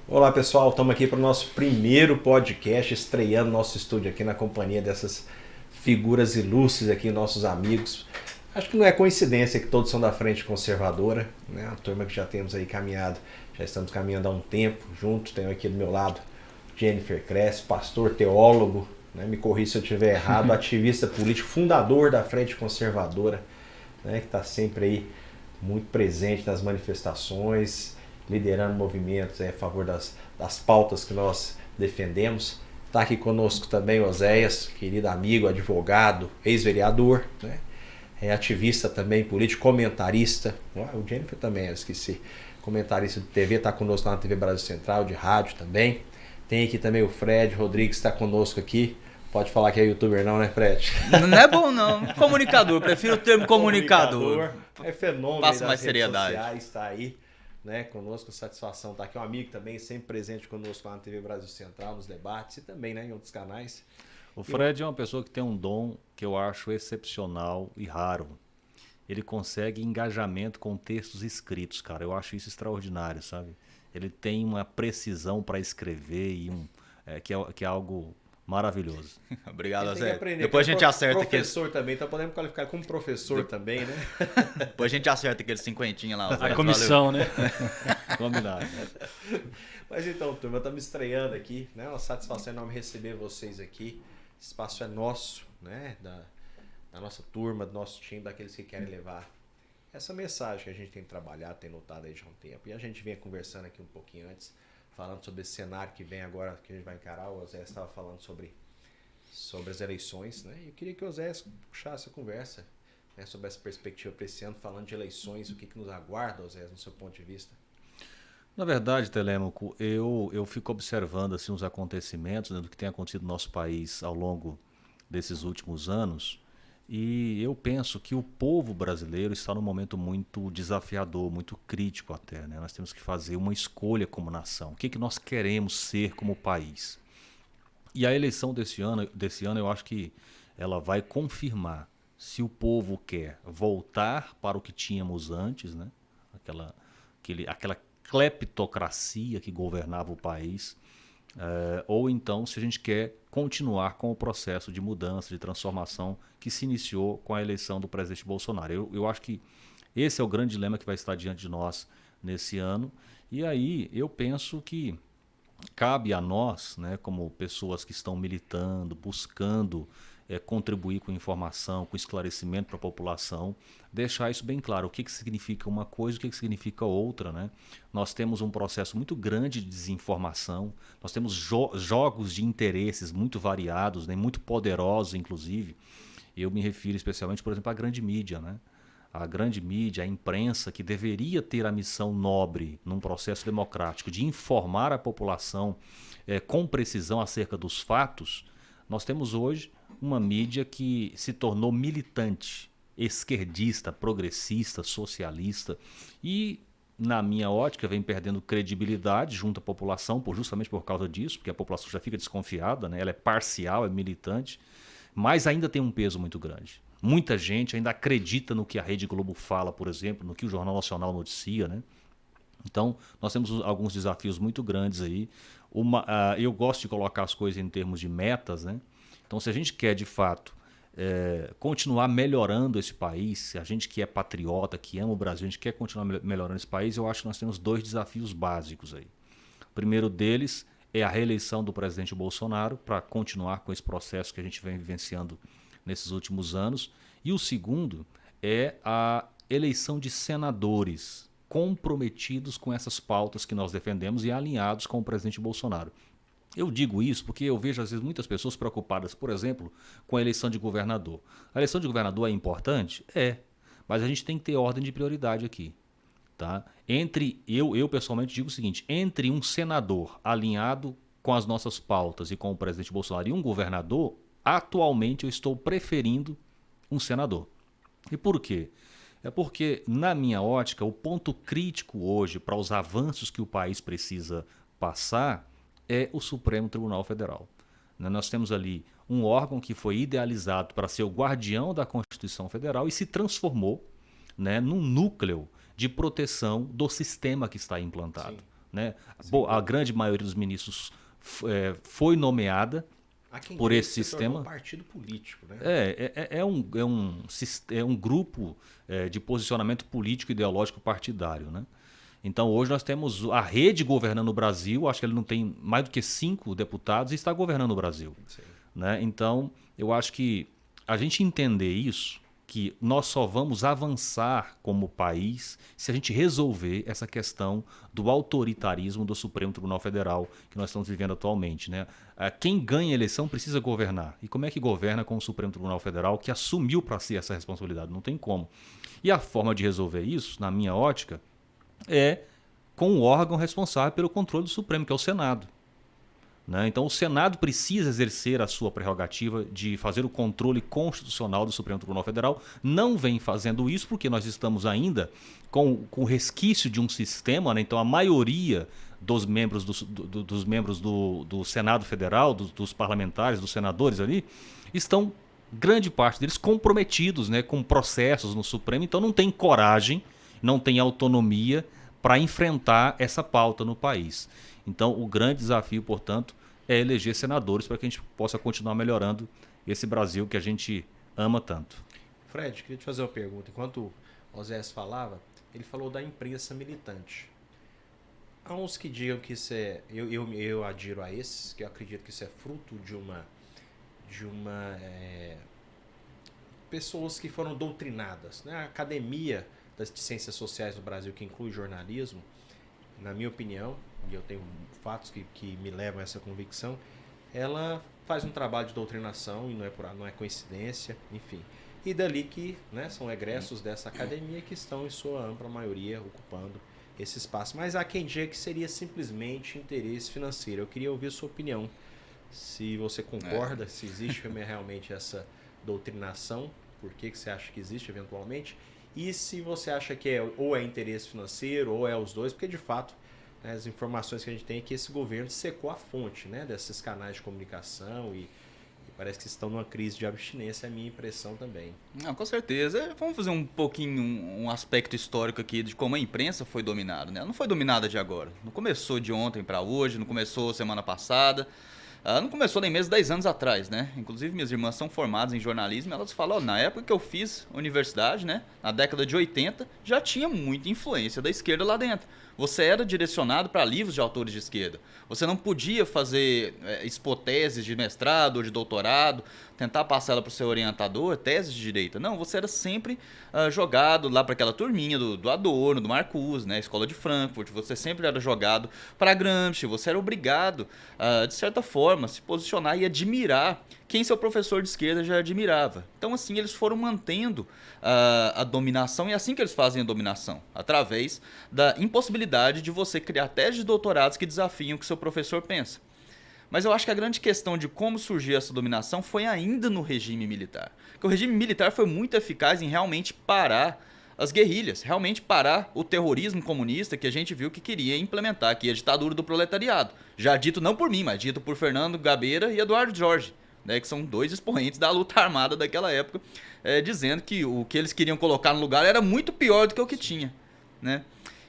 Olá pessoal, estamos aqui para o nosso primeiro podcast, estreando nosso estúdio aqui na companhia dessas figuras ilustres aqui, nossos amigos. Acho que não é coincidência que todos são da frente conservadora, né? A turma que já temos aí caminhado, já estamos caminhando há um tempo juntos. Tenho aqui do meu lado Jennifer Kress, pastor teólogo, né? Me corrija se eu estiver errado, ativista político, fundador da Frente Conservadora, né? Que está sempre aí muito presente nas manifestações, liderando movimentos a favor das pautas que nós defendemos. Está aqui conosco também o Oséias, querido amigo, advogado, ex-vereador, né? É ativista também, político, comentarista. O Jennifer também, eu esqueci. Comentarista de TV, está conosco lá na TV Brasil Central, de rádio também. Tem aqui também o Fred Rodrigues, está conosco aqui. Pode falar que é youtuber não, né, Fred? Não é bom não. Comunicador, prefiro o termo comunicador. É fenômeno Passa das mais redes seriedade. sociais, está aí, né, conosco, satisfação estar aqui. Um amigo também, sempre presente conosco lá na TV Brasil Central, nos debates e também, né, em outros canais. O Fred é uma pessoa que tem um dom que eu acho excepcional e raro. Ele consegue engajamento com textos escritos, cara. Eu acho isso extraordinário, sabe? Ele tem uma precisão para escrever e que é algo maravilhoso. Obrigado, Tem que Zé. aprender. Depois a gente acerta professor também, então podemos qualificar como professor também, né? Depois a gente acerta aquele cinquentinha lá. Zé. A comissão, né? Combinado. Mas então, turma, estamos estreando aqui, né? Uma satisfação enorme receber vocês aqui. Esse espaço é nosso, né? Da nossa turma, do nosso time, daqueles que querem levar essa mensagem que a gente tem trabalhado, tem notado aí já há um tempo. E a gente vinha conversando aqui um pouquinho antes, falando sobre esse cenário que vem agora, que a gente vai encarar. O Zé estava falando sobre as eleições, né? E eu queria que o Zé puxasse a conversa, né, sobre essa perspectiva para esse ano, falando de eleições, o que nos aguarda, Zé, no seu ponto de vista. Na verdade, Telêmaco, eu fico observando assim, os acontecimentos, né, do que tem acontecido no nosso país ao longo desses últimos anos. E eu penso que o povo brasileiro está num momento muito desafiador, muito crítico até, né? Nós temos que fazer uma escolha como nação. O que nós queremos ser como país? E a eleição desse ano eu acho que ela vai confirmar se o povo quer voltar para o que tínhamos antes, né? Aquela cleptocracia que governava o país, ou então se a gente quer continuar com o processo de mudança, de transformação que se iniciou com a eleição do presidente Bolsonaro. Eu acho que esse é o grande dilema que vai estar diante de nós nesse ano. E aí eu penso que cabe a nós, né, como pessoas que estão militando, buscando contribuir com informação, com esclarecimento para a população, deixar isso bem claro, o que significa uma coisa, o que significa outra, né? Nós temos um processo muito grande de desinformação, nós temos jogos de interesses muito variados, né, muito poderosos, inclusive. Eu me refiro especialmente, por exemplo, à grande mídia, né? A grande mídia, a imprensa, que deveria ter a missão nobre num processo democrático de informar a população com precisão acerca dos fatos, nós temos hoje uma mídia que se tornou militante, esquerdista, progressista, socialista e, na minha ótica, vem perdendo credibilidade junto à população, justamente por causa disso, porque a população já fica desconfiada, né? Ela é parcial, é militante, mas ainda tem um peso muito grande. Muita gente ainda acredita no que a Rede Globo fala, por exemplo, no que o Jornal Nacional noticia, né? Então, nós temos alguns desafios muito grandes aí. Eu gosto de colocar as coisas em termos de metas, né? Então, se a gente quer, de fato, continuar melhorando esse país, se a gente que é patriota, que ama o Brasil, a gente quer continuar melhorando esse país, eu acho que nós temos dois desafios básicos aí. O primeiro deles é a reeleição do presidente Bolsonaro, para continuar com esse processo que a gente vem vivenciando nesses últimos anos. E o segundo é a eleição de senadores comprometidos com essas pautas que nós defendemos e alinhados com o presidente Bolsonaro. Eu digo isso porque eu vejo, às vezes, muitas pessoas preocupadas, por exemplo, com a eleição de governador. A eleição de governador é importante? É, mas a gente tem que ter ordem de prioridade aqui. Tá? Eu pessoalmente digo o seguinte, entre um senador alinhado com as nossas pautas e com o presidente Bolsonaro e um governador, atualmente eu estou preferindo um senador. E por quê? É porque, na minha ótica, o ponto crítico hoje para os avanços que o país precisa passar é o Supremo Tribunal Federal. Nós temos ali um órgão que foi idealizado para ser o guardião da Constituição Federal e se transformou, né, num núcleo de proteção do sistema que está implantado. né? A grande maioria dos ministros foi nomeada por esse sistema. É um partido político, né? É um grupo de posicionamento político ideológico partidário, né? Então hoje nós temos a rede governando o Brasil, acho que ele não tem mais do que 5 deputados e está governando o Brasil. Né? Então eu acho que a gente entender isso, que nós só vamos avançar como país se a gente resolver essa questão do autoritarismo do Supremo Tribunal Federal que nós estamos vivendo atualmente. Né? Quem ganha a eleição precisa governar. E como é que governa com o Supremo Tribunal Federal que assumiu para si essa responsabilidade? Não tem como. E a forma de resolver isso, na minha ótica, é com o órgão responsável pelo controle do Supremo, que é o Senado. Né? Então o Senado precisa exercer a sua prerrogativa de fazer o controle constitucional do Supremo Tribunal Federal. Não vem fazendo isso porque nós estamos ainda com resquício de um sistema, né? Então a maioria dos membros do Senado Federal, dos parlamentares, dos senadores ali, estão, grande parte deles, comprometidos, né, com processos no Supremo, então não tem coragem, não tem autonomia para enfrentar essa pauta no país. Então, o grande desafio, portanto, é eleger senadores para que a gente possa continuar melhorando esse Brasil que a gente ama tanto. Fred, queria te fazer uma pergunta. Enquanto o Osés falava, ele falou da imprensa militante. Há uns que digam que isso é... Eu adiro a esses, que eu acredito que isso é fruto de uma pessoas que foram doutrinadas. Né? A academia das ciências sociais no Brasil, que inclui jornalismo, na minha opinião, e eu tenho fatos que me levam a essa convicção, ela faz um trabalho de doutrinação e não é coincidência, enfim. E dali que, né, são egressos dessa academia que estão, em sua ampla maioria, ocupando esse espaço. Mas há quem diga que seria simplesmente interesse financeiro. Eu queria ouvir a sua opinião. Se você concorda, se existe realmente essa doutrinação, por que você acha que existe eventualmente? E se você acha que ou é interesse financeiro ou é os dois, porque de fato, né, as informações que a gente tem é que esse governo secou a fonte, né, desses canais de comunicação e parece que estão numa crise de abstinência, é a minha impressão também. Não, com certeza. Vamos fazer um pouquinho um aspecto histórico aqui de como a imprensa foi dominada. Né? Ela não foi dominada de agora. Não começou de ontem para hoje, não começou semana passada. Não começou nem mesmo 10 anos atrás, né? Inclusive, minhas irmãs são formadas em jornalismo, elas falam, na época que eu fiz universidade, né? Na década de 80, já tinha muita influência da esquerda lá dentro. Você era direcionado para livros de autores de esquerda. Você não podia fazer expor teses de mestrado ou de doutorado, tentar passar ela para o seu orientador, teses de direita. Não, você era sempre jogado lá para aquela turminha do Adorno, do Marcuse, né, Escola de Frankfurt. Você sempre era jogado para Gramsci. Você era obrigado, de certa forma, a se posicionar e admirar quem seu professor de esquerda já admirava. Então, assim, eles foram mantendo a dominação, e é assim que eles fazem a dominação, através da impossibilidade de você criar teses de doutorados que desafiam o que seu professor pensa. Mas eu acho que a grande questão de como surgiu essa dominação foi ainda no regime militar. Porque o regime militar foi muito eficaz em realmente parar as guerrilhas, realmente parar o terrorismo comunista que a gente viu que queria implementar aqui, a ditadura do proletariado. Já dito não por mim, mas dito por Fernando Gabeira e Eduardo Jorge. Né, que são dois expoentes da luta armada daquela época, dizendo que o que eles queriam colocar no lugar era muito pior do que o que tinha. Né?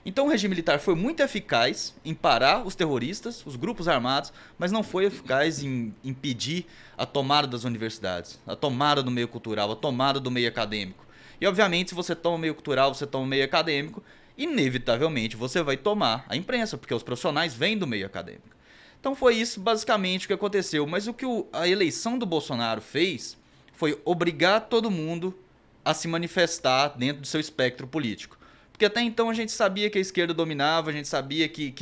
Então o regime militar foi muito eficaz em parar os terroristas, os grupos armados, mas não foi eficaz em impedir a tomada das universidades, a tomada do meio cultural, a tomada do meio acadêmico. E obviamente, se você toma o meio cultural, você toma o meio acadêmico, inevitavelmente você vai tomar a imprensa, porque os profissionais vêm do meio acadêmico. Então foi isso basicamente o que aconteceu. Mas o que a eleição do Bolsonaro fez foi obrigar todo mundo a se manifestar dentro do seu espectro político. Porque até então a gente sabia que a esquerda dominava, a gente sabia que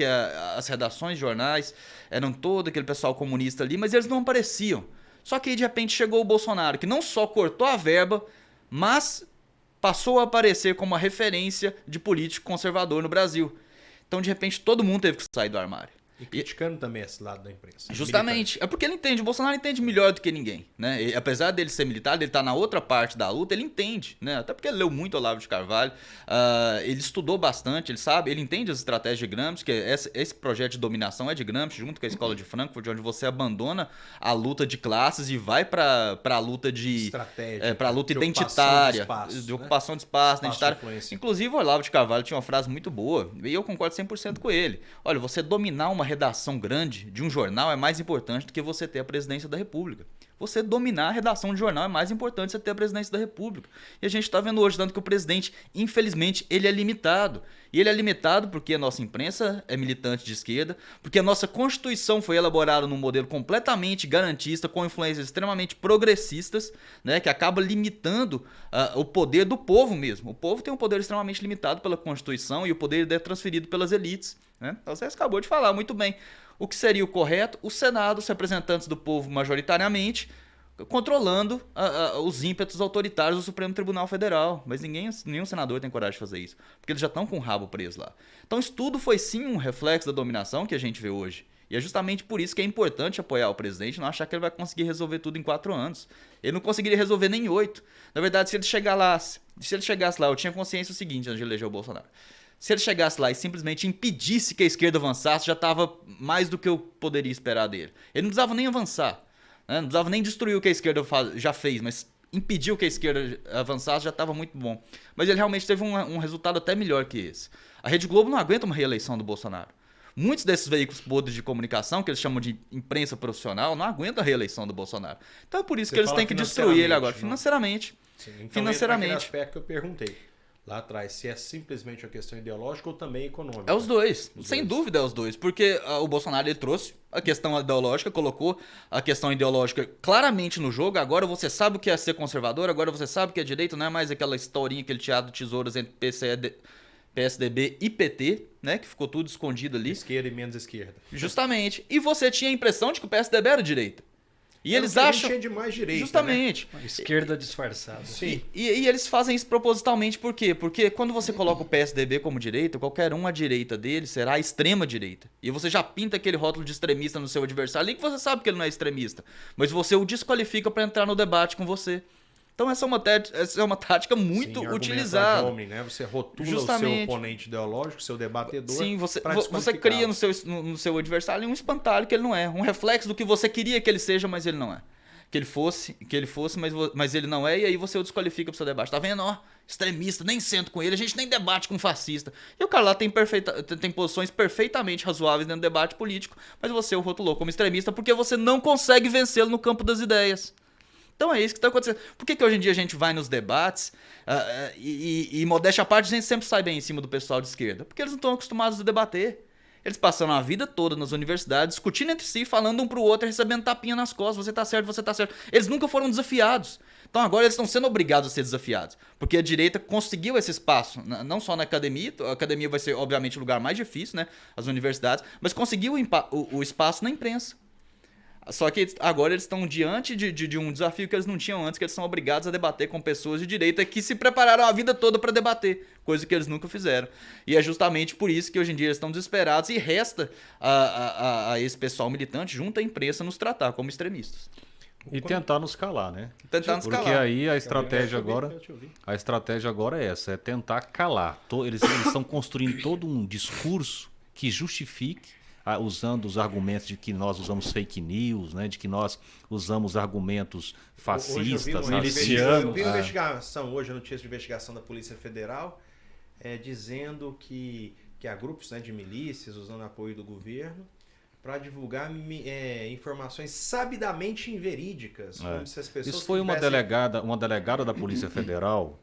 as redações de jornais eram todo aquele pessoal comunista ali, mas eles não apareciam. Só que aí de repente chegou o Bolsonaro, que não só cortou a verba, mas passou a aparecer como uma referência de político conservador no Brasil. Então de repente todo mundo teve que sair do armário. E criticando também esse lado da imprensa. Justamente. É porque ele entende. O Bolsonaro entende melhor do que ninguém, né? E, apesar dele ser militar, ele tá na outra parte da luta, ele entende, né? Até porque ele leu muito Olavo de Carvalho. Ele estudou bastante, ele sabe, ele entende as estratégias de Gramsci, que esse projeto de dominação é de Gramsci, junto com a Escola de Frankfurt, onde você abandona a luta de classes e vai para a luta de... Estratégia. Para a luta identitária. De ocupação de espaço, identitária. De Inclusive, o Olavo de Carvalho tinha uma frase muito boa, e eu concordo 100% com ele. Olha, você dominar uma redação grande de um jornal é mais importante do que você ter a presidência da República. Você dominar a redação de jornal é mais importante que você ter a presidência da República. E a gente está vendo hoje, tanto que o presidente, infelizmente, ele é limitado. E ele é limitado porque a nossa imprensa é militante de esquerda, porque a nossa Constituição foi elaborada num modelo completamente garantista, com influências extremamente progressistas, né, que acaba limitando o poder do povo mesmo. O povo tem um poder extremamente limitado pela Constituição e o poder é transferido pelas elites. Né? Então você acabou de falar muito bem. O que seria o correto? O Senado, os representantes do povo majoritariamente, controlando os ímpetos autoritários do Supremo Tribunal Federal. Mas nenhum senador tem coragem de fazer isso, porque eles já estão com o rabo preso lá. Então isso tudo foi sim um reflexo da dominação que a gente vê hoje. E é justamente por isso que é importante apoiar o presidente, não achar que ele vai conseguir resolver tudo em 4 anos. Ele não conseguiria resolver nem em 8. Na verdade, se ele chegasse lá, eu tinha consciência do seguinte antes de eleger o Bolsonaro. Se ele chegasse lá e simplesmente impedisse que a esquerda avançasse, já estava mais do que eu poderia esperar dele. Ele não precisava nem avançar, né? Não precisava nem destruir o que a esquerda já fez, mas impediu que a esquerda avançasse já estava muito bom. Mas ele realmente teve um resultado até melhor que esse. A Rede Globo não aguenta uma reeleição do Bolsonaro. Muitos desses veículos podres de comunicação, que eles chamam de imprensa profissional, não aguentam a reeleição do Bolsonaro. Então é por isso que eles têm que destruir ele agora, financeiramente. Sim, então financeiramente. Entra aspecto que eu perguntei lá atrás, se é simplesmente uma questão ideológica ou também econômica. É os dois, sem dúvida é os dois, porque o Bolsonaro ele trouxe a questão ideológica, colocou a questão ideológica claramente no jogo, agora você sabe o que é ser conservador, agora você sabe o que é direito, não é mais aquela historinha, aquele teatro de tesouras entre PSDB e PT, né, que ficou tudo escondido ali. Esquerda e menos esquerda. Justamente, e você tinha a impressão de que o PSDB era direita. E eles acham. Tinha de mais direita, justamente. Né? Esquerda disfarçada. Sim. E eles fazem isso propositalmente, por quê? Porque quando você coloca o PSDB como direita, qualquer um à direita dele será a extrema direita. E você já pinta aquele rótulo de extremista no seu adversário ali que você sabe que ele não é extremista. Mas você o desqualifica para entrar no debate com você. Então essa é uma tática muito utilizada. Homem, né? Você rotula justamente o seu oponente ideológico, o seu debatedor. Sim, você cria no seu adversário um espantalho que ele não é. Um reflexo do que você queria que ele seja, mas ele não é. Que ele fosse, mas ele não é, e aí você o desqualifica pro seu debate. Tá vendo? Ó, extremista, nem sento com ele, a gente nem debate com fascista. E o cara lá tem posições perfeitamente razoáveis dentro do debate político, mas você o rotulou como extremista porque você não consegue vencê-lo no campo das ideias. Então é isso que está acontecendo. Por que hoje em dia a gente vai nos debates e modéstia à parte, a gente sempre sai bem em cima do pessoal de esquerda? Porque eles não estão acostumados a debater. Eles passaram a vida toda nas universidades, discutindo entre si, falando um pro outro, recebendo tapinha nas costas. Você tá certo, você tá certo. Eles nunca foram desafiados. Então agora eles estão sendo obrigados a ser desafiados. Porque a direita conseguiu esse espaço, não só na academia. A academia vai ser, obviamente, o lugar mais difícil, né? As universidades. Mas conseguiu o espaço na imprensa. Só que agora eles estão diante de um desafio que eles não tinham antes, que eles são obrigados a debater com pessoas de direita que se prepararam a vida toda para debater, coisa que eles nunca fizeram. E é justamente por isso que hoje em dia eles estão desesperados e resta a esse pessoal militante, junto à imprensa, nos tratar como extremistas. E tentar nos calar, né? Tentar nos calar. Porque aí a estratégia agora é essa, é tentar calar. Eles estão construindo todo um discurso que justifique, usando os argumentos de que nós usamos fake news, né, de que nós usamos argumentos fascistas, milicianos. Eu vi uma investigação hoje, a notícia de investigação da Polícia Federal, dizendo que há grupos, né, de milícias usando apoio do governo para divulgar informações sabidamente inverídicas. Como se as pessoas isso foi uma delegada da Polícia Federal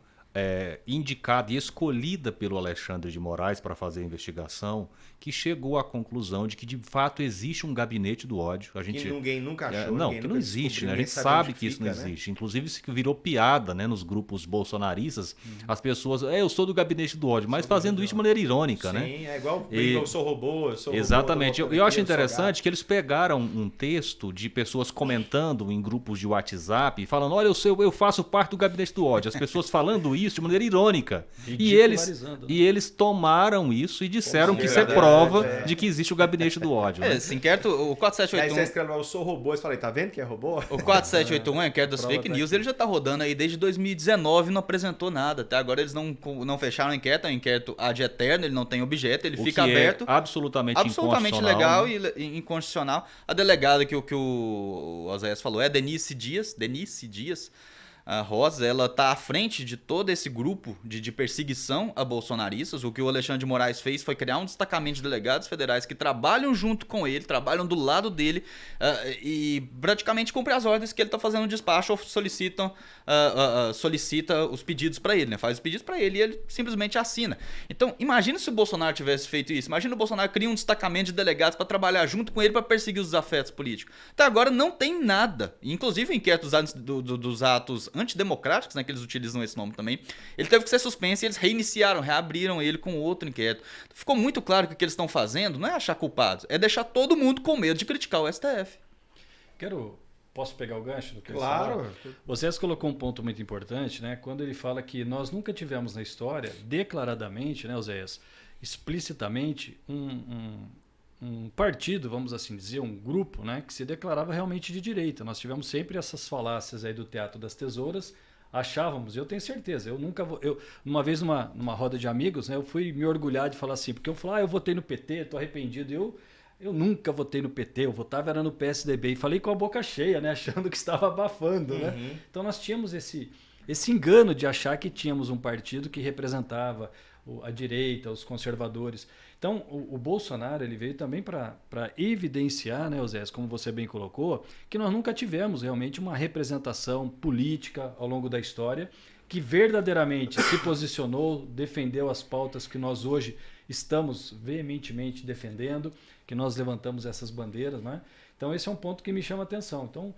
indicada e escolhida pelo Alexandre de Moraes para fazer a investigação, que chegou à conclusão de que de fato existe um gabinete do ódio. Que ninguém nunca achou. Que não existe, né? A gente sabe que isso não existe. Inclusive isso que virou piada, né, nos grupos bolsonaristas. As pessoas, eu sou do gabinete do ódio, mas fazendo isso de maneira irônica, né? Sim, é igual eu sou robô, eu sou exatamente. robô. Eu acho interessante que eles pegaram um texto de pessoas comentando em grupos de WhatsApp, falando, olha, eu faço parte do gabinete do ódio. As pessoas falando isso isso de maneira irônica. E Ridicularizando. eles tomaram isso e disseram Como que se isso é verdade, prova de que existe o gabinete do ódio. né? Esse inquérito, o Aí você 4781... escreveu, eu sou robô, você falei, tá vendo que é robô? O 4781, inquérito das Prova fake tá news, aqui. ele já tá rodando aí desde 2019 e não apresentou nada. Até agora eles não fecharam o inquérito, é um inquérito ad eterno, ele não tem objeto, ele O fica que aberto. é absolutamente Legal inconstitucional, né? e inconstitucional. A delegada que o Oséias falou é Denise Dias a Rosa, ela está à frente de todo esse grupo de perseguição a bolsonaristas. O que o Alexandre de Moraes fez foi criar um destacamento de delegados federais que trabalham junto com ele, trabalham do lado dele e praticamente cumprem as ordens que ele está fazendo no despacho ou solicita os pedidos para ele, né? Faz os pedidos para ele e ele simplesmente assina. Então, imagina se o Bolsonaro tivesse feito isso. Imagina o Bolsonaro criar um destacamento de delegados para trabalhar junto com ele para perseguir os desafetos políticos. Até agora não tem nada. Inclusive o inquérito dos atos antidemocráticos, né, que eles utilizam esse nome também, ele teve que ser suspenso e eles reabriram ele com outro inquérito. Ficou muito claro que o que eles estão fazendo não é achar culpados, é deixar todo mundo com medo de criticar o STF. Posso pegar o gancho do que Claro. eles falaram? O Zé colocou um ponto muito importante, né? Quando ele fala que nós nunca tivemos na história, declaradamente, né, Oséias, explicitamente, um partido, vamos assim dizer, um grupo, né, que se declarava realmente de direita. Nós tivemos sempre essas falácias aí do Teatro das Tesouras, achávamos, eu tenho certeza, uma vez numa roda de amigos, né, eu fui me orgulhar de falar assim, porque eu falei, eu votei no PT, estou arrependido, eu nunca votei no PT, eu votava era no PSDB, e falei com a boca cheia, né, achando que estava abafando, né? Então nós tínhamos esse engano de achar que tínhamos um partido que representava a direita, os conservadores. Então, o Bolsonaro ele veio também para evidenciar, né, Osés, como você bem colocou, que nós nunca tivemos realmente uma representação política ao longo da história que verdadeiramente se posicionou, defendeu as pautas que nós hoje estamos veementemente defendendo, que nós levantamos essas bandeiras, né? Então esse é um ponto que me chama a atenção. Então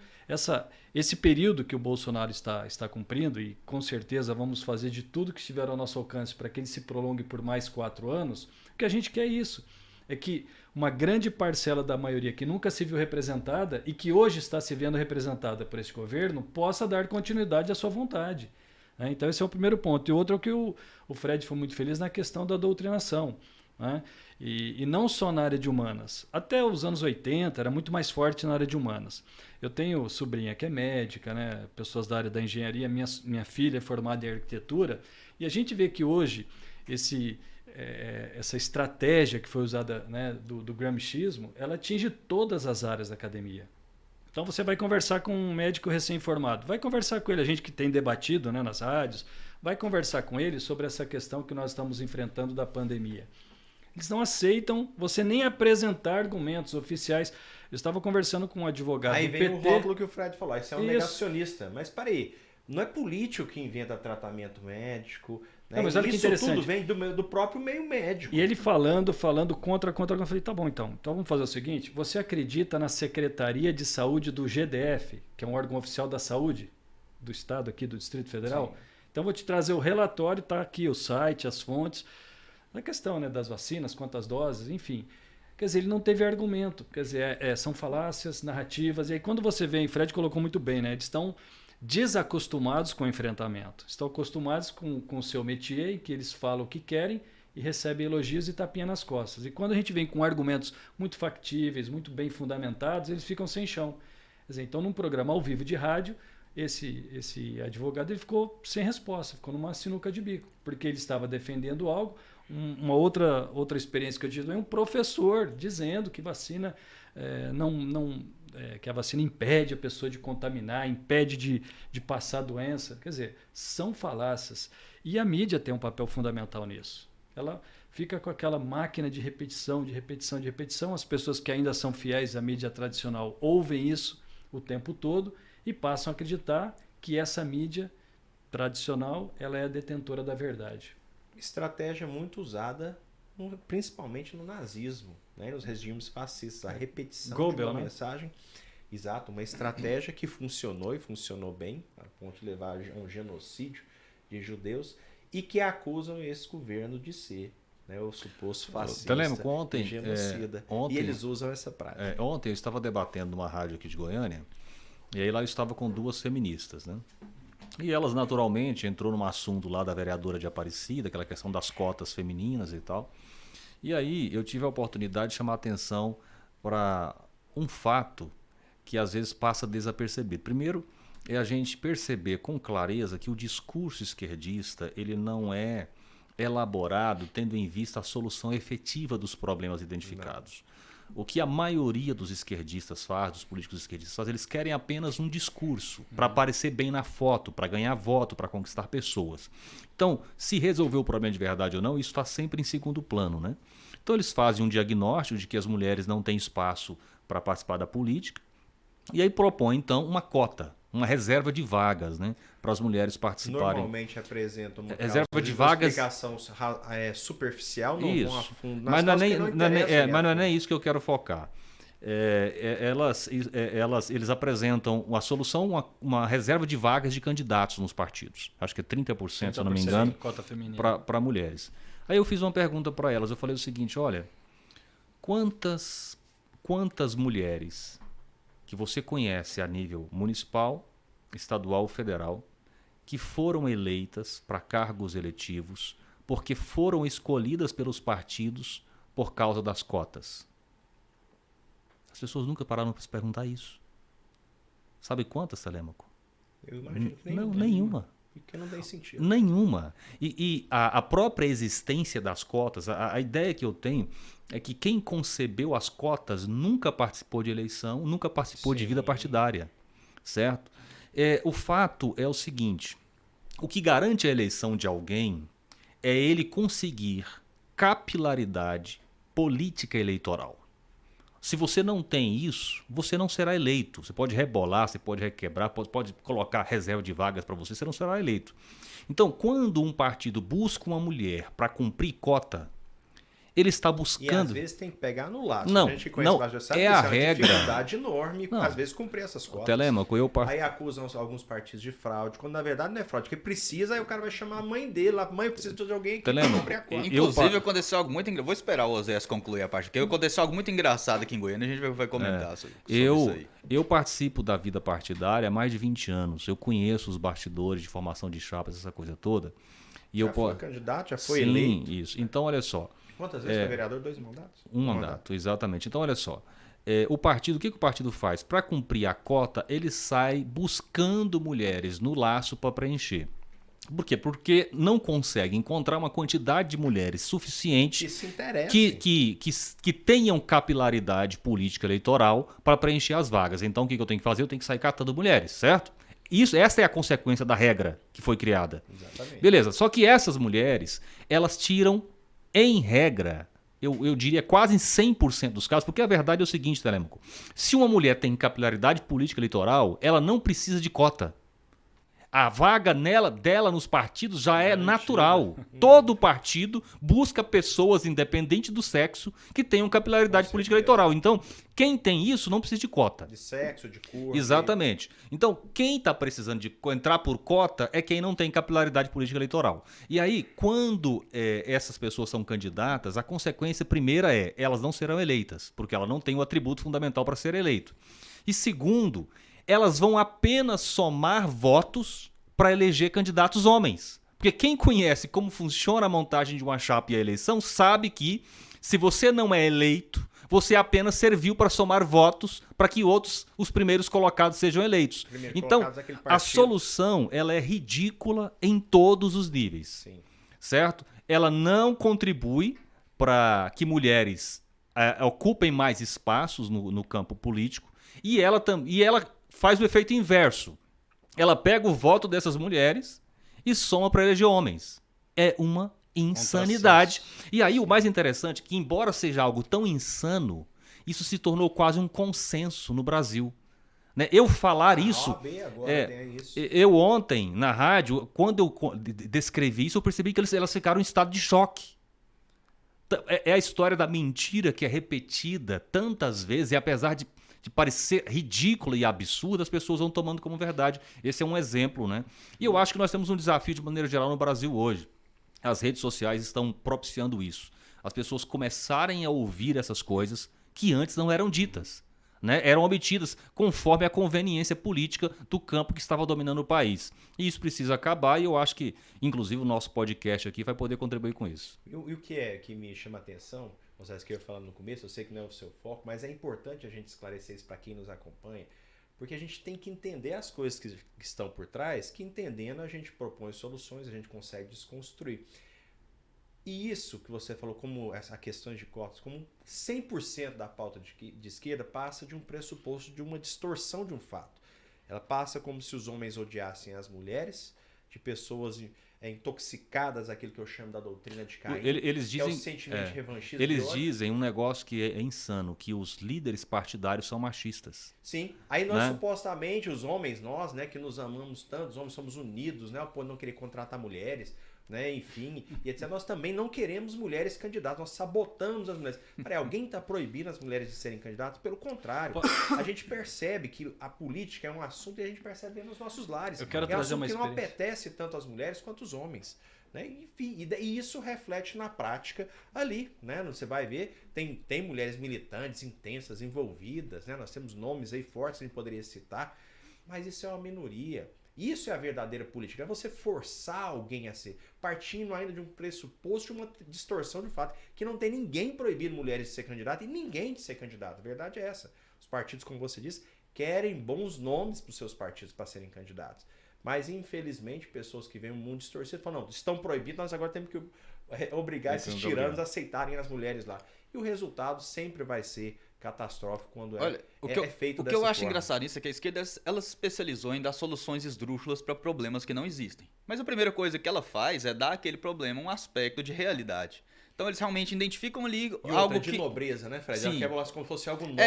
esse período que o Bolsonaro está cumprindo, e com certeza vamos fazer de tudo que estiver ao nosso alcance para que ele se prolongue por mais 4 anos, o que a gente quer é isso, é que uma grande parcela da maioria que nunca se viu representada e que hoje está se vendo representada por esse governo possa dar continuidade à sua vontade. Né? Então esse é o primeiro ponto. E outro é que o Fred foi muito feliz na questão da doutrinação. Né? E não só na área de humanas. Até os anos 80 era muito mais forte na área de humanas. Eu tenho sobrinha que é médica, né? Pessoas da área da engenharia, minha filha é formada em arquitetura, e a gente vê que hoje essa estratégia que foi usada, né, do gramscismo, ela atinge todas as áreas da academia. Então você vai conversar com um médico recém-formado, vai conversar com ele, a gente que tem debatido, né, nas rádios, vai conversar com ele sobre essa questão que nós estamos enfrentando da pandemia. Eles não aceitam você nem apresentar argumentos oficiais. Eu estava conversando com um advogado Aí do vem PT. o rótulo que o Fred falou, isso é um Isso. negacionista. Mas peraí, não é político que inventa tratamento médico, né? Não, mas olha que Isso interessante. tudo vem do próprio meio médico. E ele falando contra. Eu falei, tá bom então. Então vamos fazer o seguinte, você acredita na Secretaria de Saúde do GDF, que é um órgão oficial da saúde do Estado aqui, do Distrito Federal? Sim. Então vou te trazer o relatório, tá aqui o site, as fontes, a questão, né, das vacinas, quantas doses, enfim. Quer dizer, ele não teve argumento. Quer dizer, são falácias, narrativas. E aí quando você vê, o Fred colocou muito bem, né? Eles estão desacostumados com o enfrentamento. Estão acostumados com o seu métier, que eles falam o que querem e recebem elogios e tapinha nas costas. E quando a gente vem com argumentos muito factíveis, muito bem fundamentados, eles ficam sem chão. Quer dizer, então, num programa ao vivo de rádio, esse advogado ele ficou sem resposta, ficou numa sinuca de bico, porque ele estava defendendo algo. Uma outra experiência que eu tive, um professor dizendo que vacina que a vacina impede a pessoa de contaminar, impede de passar a doença. Quer dizer, são falácias. E a mídia tem um papel fundamental nisso. Ela fica com aquela máquina de repetição, de repetição, de repetição. As pessoas que ainda são fiéis à mídia tradicional ouvem isso o tempo todo e passam a acreditar que essa mídia tradicional ela é a detentora da verdade. Estratégia muito usada, principalmente no nazismo, né, nos regimes fascistas, a repetição Goebbels, de uma né? mensagem. Exato, uma estratégia que funcionou e funcionou bem, a ponto de levar a um genocídio de judeus, e que acusam esse governo de ser, né, o suposto fascista, Telêmaco, ontem, genocida. ontem- E eles usam essa prática. Ontem eu estava debatendo numa rádio aqui de Goiânia, e aí lá eu estava com 2 feministas, né? E elas, naturalmente, entrou num assunto lá da vereadora de Aparecida, aquela questão das cotas femininas e tal. E aí eu tive a oportunidade de chamar a atenção para um fato que às vezes passa desapercebido. Primeiro, é a gente perceber com clareza que o discurso esquerdista ele não é elaborado tendo em vista a solução efetiva dos problemas identificados. Não. O que a maioria dos esquerdistas faz, dos políticos esquerdistas faz, eles querem apenas um discurso para aparecer bem na foto, para ganhar voto, para conquistar pessoas. Então, se resolver o problema de verdade ou não, isso está sempre em segundo plano, né? Então eles fazem um diagnóstico de que as mulheres não têm espaço para participar da política e aí propõem então uma cota, uma reserva de vagas, né, para as mulheres participarem. Normalmente apresentam uma reserva de vagas, explicação superficial, não isso. vão a fundo mas não é nem isso que eu quero focar. Eles apresentam a solução, uma reserva de vagas de candidatos nos partidos. Acho que é 30%, se eu não me engano, para mulheres. Aí eu fiz uma pergunta para elas. Eu falei o seguinte, olha, quantas mulheres que você conhece a nível municipal, estadual ou federal que foram eleitas para cargos eletivos porque foram escolhidas pelos partidos por causa das cotas? As pessoas nunca pararam para se perguntar isso. Sabe quantas, Telêmaco? Eu imagino que nenhuma. Porque não tem sentido. Nenhuma. E a própria existência das cotas, a ideia que eu tenho é que quem concebeu as cotas nunca participou de eleição, nunca participou de vida partidária. Certo? O fato é o seguinte, o que garante a eleição de alguém é ele conseguir capilaridade política eleitoral. Se você não tem isso, você não será eleito. Você pode rebolar, você pode requebrar, pode colocar reserva de vagas para você não será eleito. Então, quando um partido busca uma mulher para cumprir cota, ele está buscando... E às vezes tem que pegar no laço. Não, a gente conhece o laço, sabe é a regra. Dificuldade enorme, às vezes, cumprir essas cotas. Telêmaco, Aí acusam alguns partidos de fraude, quando na verdade não é fraude, porque precisa, aí o cara vai chamar a mãe dele, a mãe precisa de alguém que cumprir a cota. Inclusive, aconteceu algo muito engraçado. Vou esperar o Oséias concluir a parte, porque aconteceu algo muito engraçado aqui em Goiânia, a gente vai comentar sobre isso aí. Eu participo da vida partidária há mais de 20 anos. Eu conheço os bastidores de formação de chapas, essa coisa toda. E já foi candidato, já foi eleito? Sim, isso. Então, olha só. Quantas vezes foi vereador? 2 mandatos? Um mandato, exatamente. Então, olha só. O que o partido faz? Para cumprir a cota, ele sai buscando mulheres no laço para preencher. Por quê? Porque não consegue encontrar uma quantidade de mulheres suficiente que tenham capilaridade política eleitoral para preencher as vagas. Então, o que eu tenho que fazer? Eu tenho que sair catando mulheres, certo? Essa é a consequência da regra que foi criada. Exatamente. Beleza, só que essas mulheres, elas tiram, em regra, eu diria quase em 100% dos casos, porque a verdade é o seguinte, Telêmaco, se uma mulher tem capilaridade política eleitoral, ela não precisa de cota. A vaga dela nos partidos já é natural. Todo partido busca pessoas, independente do sexo, que tenham capilaridade política eleitoral. Então, quem tem isso não precisa de cota. De sexo, de cor. Exatamente. Então, quem está precisando de entrar por cota é quem não tem capilaridade política eleitoral. E aí, quando essas pessoas são candidatas, a consequência primeira é elas não serão eleitas, porque ela não tem o atributo fundamental para ser eleito. E segundo, elas vão apenas somar votos para eleger candidatos homens. Porque quem conhece como funciona a montagem de uma chapa e a eleição sabe que, se você não é eleito, você apenas serviu para somar votos para que os primeiros colocados sejam eleitos. Então, a solução ela é ridícula em todos os níveis. Sim. Certo? Ela não contribui para que mulheres ocupem mais espaços no campo político e ela faz o efeito inverso. Ela pega o voto dessas mulheres e soma para eleger homens. É uma insanidade. E aí o mais interessante é que, embora seja algo tão insano, isso se tornou quase um consenso no Brasil. Né? Eu falar isso... Eu ontem, na rádio, quando eu descrevi isso, eu percebi que elas ficaram em estado de choque. É a história da mentira que é repetida tantas vezes, e apesar de parecer ridícula e absurda, as pessoas vão tomando como verdade. Esse é um exemplo, né? E eu acho que nós temos um desafio de maneira geral no Brasil hoje. As redes sociais estão propiciando isso. As pessoas começarem a ouvir essas coisas que antes não eram ditas. né, eram obtidas conforme a conveniência política do campo que estava dominando o país. E isso precisa acabar e eu acho que, inclusive, o nosso podcast aqui vai poder contribuir com isso. E o que é que me chama a atenção, vocês que eu ia falando no começo, eu sei que não é o seu foco, mas é importante a gente esclarecer isso para quem nos acompanha, porque a gente tem que entender as coisas que estão por trás, que entendendo a gente propõe soluções, a gente consegue desconstruir. E isso que você falou, como essa questão de cotas, como 100% da pauta de esquerda passa de um pressuposto de uma distorção de um fato. Ela passa como se os homens odiassem as mulheres, de pessoas intoxicadas, aquilo que eu chamo da doutrina de Caim, Eles dizem, que é o sentimento de revanchismo. Eles dizem um negócio que é insano, que os líderes partidários são machistas. Sim, aí nós supostamente, os homens, nós, né, que nos amamos tanto, os homens somos unidos, né, por não querer contratar mulheres, né, enfim, e etc. Nós também não queremos mulheres candidatas, nós sabotamos as mulheres. Peraí, alguém está proibindo as mulheres de serem candidatas? Pelo contrário, a gente percebe que a política é um assunto e a gente percebe nos nossos lares. Eu quero é um trazer assunto uma que não experiência. apetece tanto as mulheres quanto os homens. Né? Enfim, e isso reflete na prática ali, né? Você vai ver, tem mulheres militantes, intensas, envolvidas, né? Nós temos nomes aí fortes que a gente poderia citar, mas isso é uma minoria. Isso é a verdadeira política, é você forçar alguém a ser, partindo ainda de um pressuposto, de uma distorção de fato, que não tem ninguém proibindo mulheres de ser candidato e ninguém de ser candidato. A verdade é essa. Os partidos, como você disse, querem bons nomes para os seus partidos para serem candidatos. Mas, infelizmente, pessoas que veem um mundo distorcido falam, não, estão proibidos, nós agora temos que obrigar esses tiranos a aceitarem as mulheres lá. E o resultado sempre vai ser catastrófico quando Olha, é feito dessa forma. O que eu acho engraçado nisso é que a esquerda ela se especializou em dar soluções esdrúxulas para problemas que não existem. Mas a primeira coisa que ela faz é dar àquele problema um aspecto de realidade. Então eles realmente identificam ali e algo de nobreza, né, Fred? Sim. Ela quer mostrar como se fosse algo nobre.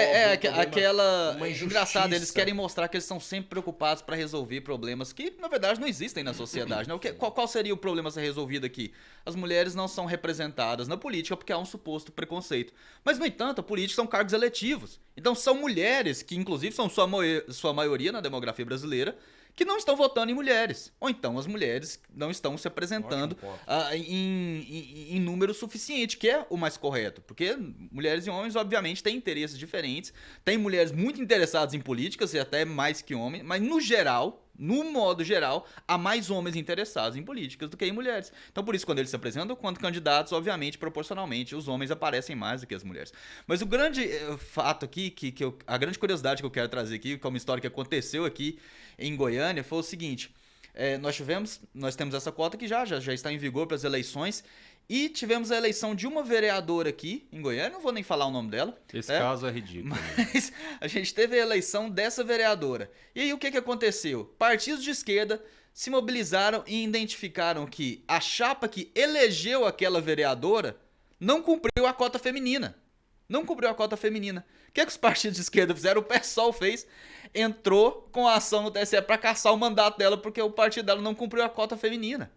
Aquela... uma injustiça. Engraçado, eles querem mostrar que eles estão sempre preocupados para resolver problemas que, na verdade, não existem na sociedade. Né? Qual seria o problema a ser resolvido aqui? As mulheres não são representadas na política porque há um suposto preconceito. Mas, no entanto, a política são cargos eletivos. Então, são mulheres, que inclusive são sua maioria na demografia brasileira, que não estão votando em mulheres. Ou então as mulheres não estão se apresentando em número suficiente, que é o mais correto. Porque mulheres e homens, obviamente, têm interesses diferentes. Tem mulheres muito interessadas em políticas, e até mais que homens, mas no geral, no modo geral, há mais homens interessados em políticas do que em mulheres. Então, por isso, quando eles se apresentam quanto candidatos, obviamente, proporcionalmente, os homens aparecem mais do que as mulheres. Mas o grande fato aqui, a grande curiosidade que eu quero trazer aqui, que é uma história que aconteceu aqui em Goiânia, foi o seguinte. Nós temos essa cota que já está em vigor para as eleições. E tivemos a eleição de uma vereadora aqui em Goiânia, não vou nem falar o nome dela. Esse caso é ridículo. Mas a gente teve a eleição dessa vereadora. E aí o que aconteceu? Partidos de esquerda se mobilizaram e identificaram que a chapa que elegeu aquela vereadora não cumpriu a cota feminina. Não cumpriu a cota feminina. O que os partidos de esquerda fizeram? O PSOL fez, entrou com a ação no TSE para caçar o mandato dela porque o partido dela não cumpriu a cota feminina.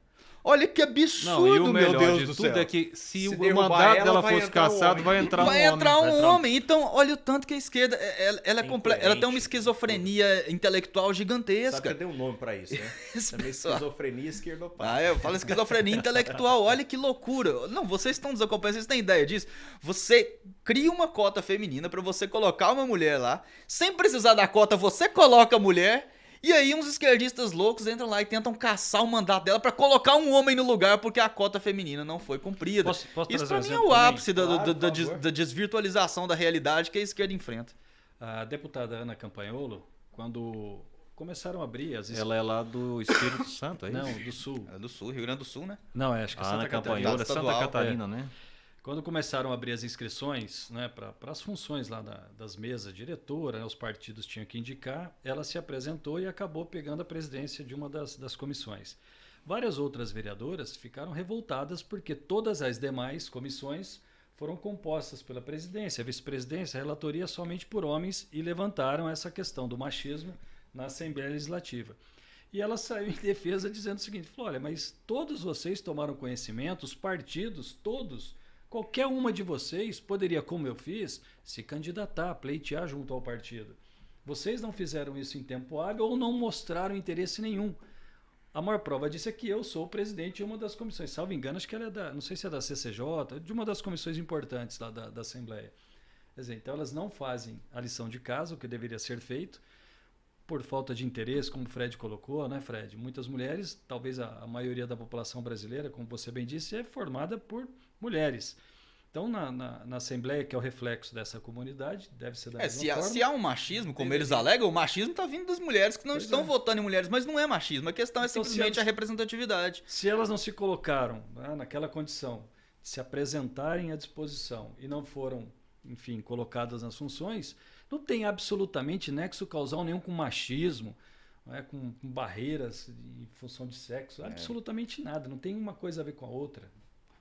Olha que absurdo, meu Deus do céu. É que se o mandato dela fosse cassado, vai entrar um homem. Vai entrar um homem. Então, olha o tanto que a esquerda ela tem uma esquizofrenia intelectual gigantesca. Sabe que tem um nome pra isso, né? Também esquizofrenia esquerdopata. Eu falo esquizofrenia intelectual. Olha que loucura. Não, vocês estão nos acompanhando, vocês têm ideia disso? Você cria uma cota feminina pra você colocar uma mulher lá. Sem precisar da cota, você coloca a mulher. E aí uns esquerdistas loucos entram lá e tentam caçar o mandato dela pra colocar um homem no lugar porque a cota feminina não foi cumprida. Posso Isso pra mim é o ápice da desvirtualização da realidade que a esquerda enfrenta. A deputada Ana Campanholo, quando começaram a abrir as... Ela é lá do Espírito Santo, é isso? Não, do Sul. É do Sul, Rio Grande do Sul, né? Não, acho que é Santa Catarina. Ana Campanholo é Santa Catarina, né? Quando começaram a abrir as inscrições, né, para as funções lá das mesas diretora, né, os partidos tinham que indicar, ela se apresentou e acabou pegando a presidência de uma das comissões. Várias outras vereadoras ficaram revoltadas porque todas as demais comissões foram compostas pela presidência, vice-presidência, relatoria somente por homens e levantaram essa questão do machismo na Assembleia Legislativa. E ela saiu em defesa dizendo o seguinte, falou, olha, mas todos vocês tomaram conhecimento, os partidos, todos... Qualquer uma de vocês poderia, como eu fiz, se candidatar, pleitear junto ao partido. Vocês não fizeram isso em tempo hábil ou não mostraram interesse nenhum. A maior prova disso é que eu sou o presidente de uma das comissões. Salvo engano, acho que ela é não sei se é da CCJ, de uma das comissões importantes lá da Assembleia. Quer dizer, então elas não fazem a lição de casa, o que deveria ser feito, por falta de interesse, como o Fred colocou, né, Fred? Muitas mulheres, talvez a maioria da população brasileira, como você bem disse, é formada por mulheres. Então, na Assembleia, que é o reflexo dessa comunidade, deve ser da mesma forma. Se há um machismo, como eles alegam, o machismo está vindo das mulheres que não estão votando em mulheres, mas não é machismo, a questão é simplesmente a representatividade. Se elas não se colocaram, né, naquela condição de se apresentarem à disposição e não foram, enfim, colocadas nas funções, não tem absolutamente nexo causal nenhum com machismo, né, com barreiras em função de sexo, absolutamente nada, não tem uma coisa a ver com a outra.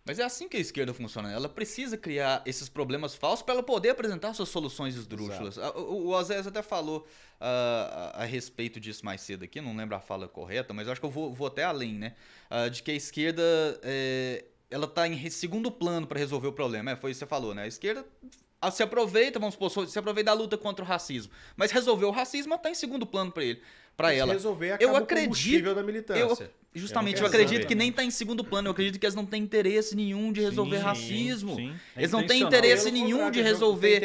Mas é assim que a esquerda funciona. Ela precisa criar esses problemas falsos para ela poder apresentar suas soluções esdrúxulas. O Oséias até falou a respeito disso mais cedo aqui, não lembro a fala correta, mas eu acho que eu vou até além, né? De que a esquerda ela está em segundo plano para resolver o problema. Foi isso que você falou, né? A esquerda se aproveita, vamos supor, se aproveita da luta contra o racismo. Mas resolver o racismo está em segundo plano para ela. Resolver acaba o combustível da militância. Eu acredito que nem está em segundo plano. Eu acredito que eles não têm interesse nenhum de resolver racismo. Eles não têm interesse nenhum de resolver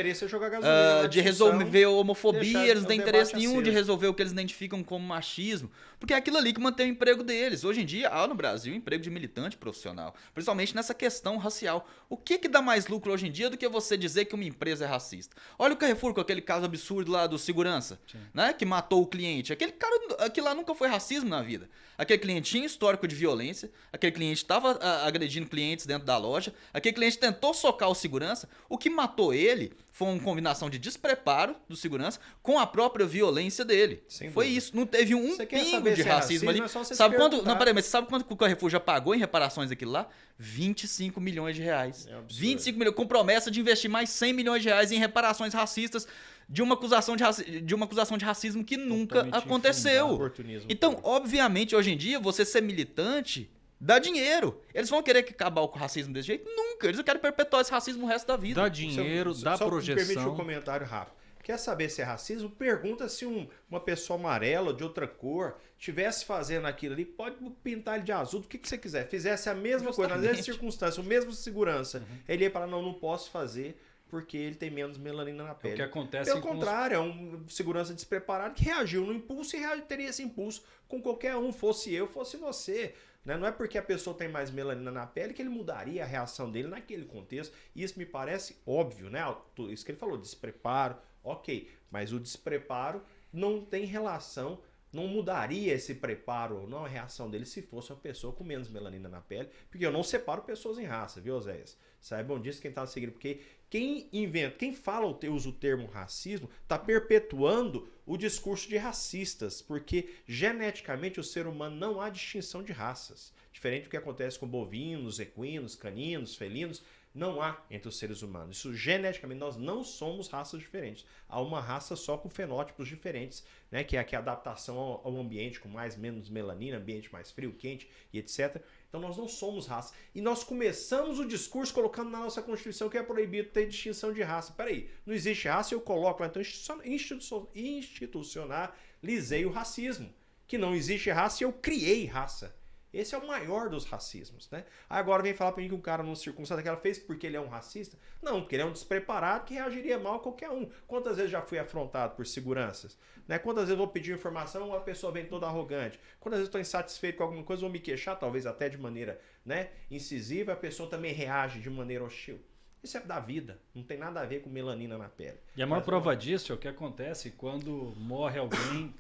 homofobia. Eles não têm interesse nenhum de resolver o que eles identificam como machismo. Porque é aquilo ali que mantém o emprego deles. Hoje em dia, há no Brasil emprego de militante profissional. Principalmente nessa questão racial. O que dá mais lucro hoje em dia do que você dizer que uma empresa é racista? Olha o Carrefour com aquele caso absurdo lá do segurança, né, que matou o cliente. Aquele cara, aquilo lá nunca foi racismo na vida. Aquele cliente tinha histórico de violência, aquele cliente estava agredindo clientes dentro da loja, aquele cliente tentou socar o segurança. O que matou ele foi uma combinação de despreparo do segurança com a própria violência dele. Foi isso. Não teve um pingo de racismo ali. Sabe quanto? Não, peraí, mas sabe quanto que o Carrefour já pagou em reparações daquilo lá? 25 milhões de reais. 25 milhões, com promessa de investir mais 100 milhões de reais em reparações racistas de uma acusação de racismo que nunca aconteceu. Então, obviamente, hoje em dia, você ser militante dá dinheiro. Eles vão querer acabar com o racismo desse jeito? Nunca. Eles querem perpetuar esse racismo o resto da vida. Dá dinheiro, dá projeção. Só permite um comentário rápido. Quer saber se é racismo? Pergunta se uma pessoa amarela, de outra cor, estivesse fazendo aquilo ali, pode pintar ele de azul, do que você quiser. Fizesse a mesma coisa, nas mesmas circunstâncias, o mesmo segurança. Ele ia falar, não posso fazer porque ele tem menos melanina na pele. É o que acontece. Pelo contrário, é um segurança despreparado que reagiu no impulso e teria esse impulso com qualquer um, fosse eu, fosse você. Não é porque a pessoa tem mais melanina na pele que ele mudaria a reação dele naquele contexto. Isso me parece óbvio, né? Isso que ele falou, despreparo, ok. Mas o despreparo não tem relação, não mudaria esse preparo ou não a reação dele se fosse uma pessoa com menos melanina na pele. Porque eu não separo pessoas em raça, viu, Oséias? Saibam disso quem está seguindo, porque quem usa o termo racismo, está perpetuando o discurso de racistas, porque geneticamente o ser humano não há distinção de raças. Diferente do que acontece com bovinos, equinos, caninos, felinos, não há entre os seres humanos. Isso geneticamente, nós não somos raças diferentes. Há uma raça só com fenótipos diferentes, né, que é a adaptação ao ambiente com menos melanina, ambiente mais frio, quente e etc. Então nós não somos raça. E nós começamos o discurso colocando na nossa Constituição que é proibido ter distinção de raça. Peraí, não existe raça, eu coloco lá. Então institucionalizei o racismo. Que não existe raça e eu criei raça. Esse é o maior dos racismos, né? Agora vem falar pra mim que um cara não circunstância que ela fez porque ele é um racista? Não, porque ele é um despreparado que reagiria mal a qualquer um. Quantas vezes já fui afrontado por seguranças? Né? Quantas vezes eu vou pedir informação e a pessoa vem toda arrogante? Quantas vezes eu estou insatisfeito com alguma coisa, vou me queixar, talvez até de maneira, né, incisiva, a pessoa também reage de maneira hostil. Isso é da vida, não tem nada a ver com melanina na pele. E a maior prova disso é o que acontece quando morre alguém...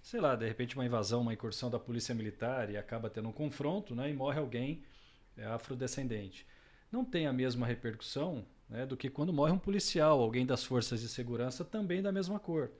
sei lá, de repente uma invasão, uma incursão da polícia militar e acaba tendo um confronto, né, e morre alguém afrodescendente. Não tem a mesma repercussão, né, do que quando morre um policial, alguém das forças de segurança também da mesma cor.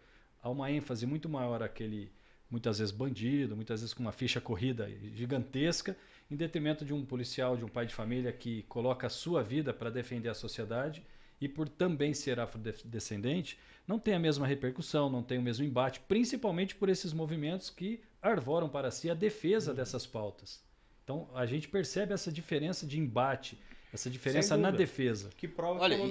Há uma ênfase muito maior àquele, muitas vezes bandido, muitas vezes com uma ficha corrida gigantesca, em detrimento de um policial, de um pai de família que coloca a sua vida para defender a sociedade e por também ser afrodescendente, não tem a mesma repercussão, não tem o mesmo embate, principalmente por esses movimentos que arvoram para si a defesa dessas pautas. Então, a gente percebe essa diferença de embate, essa diferença na defesa. Que prova que é uma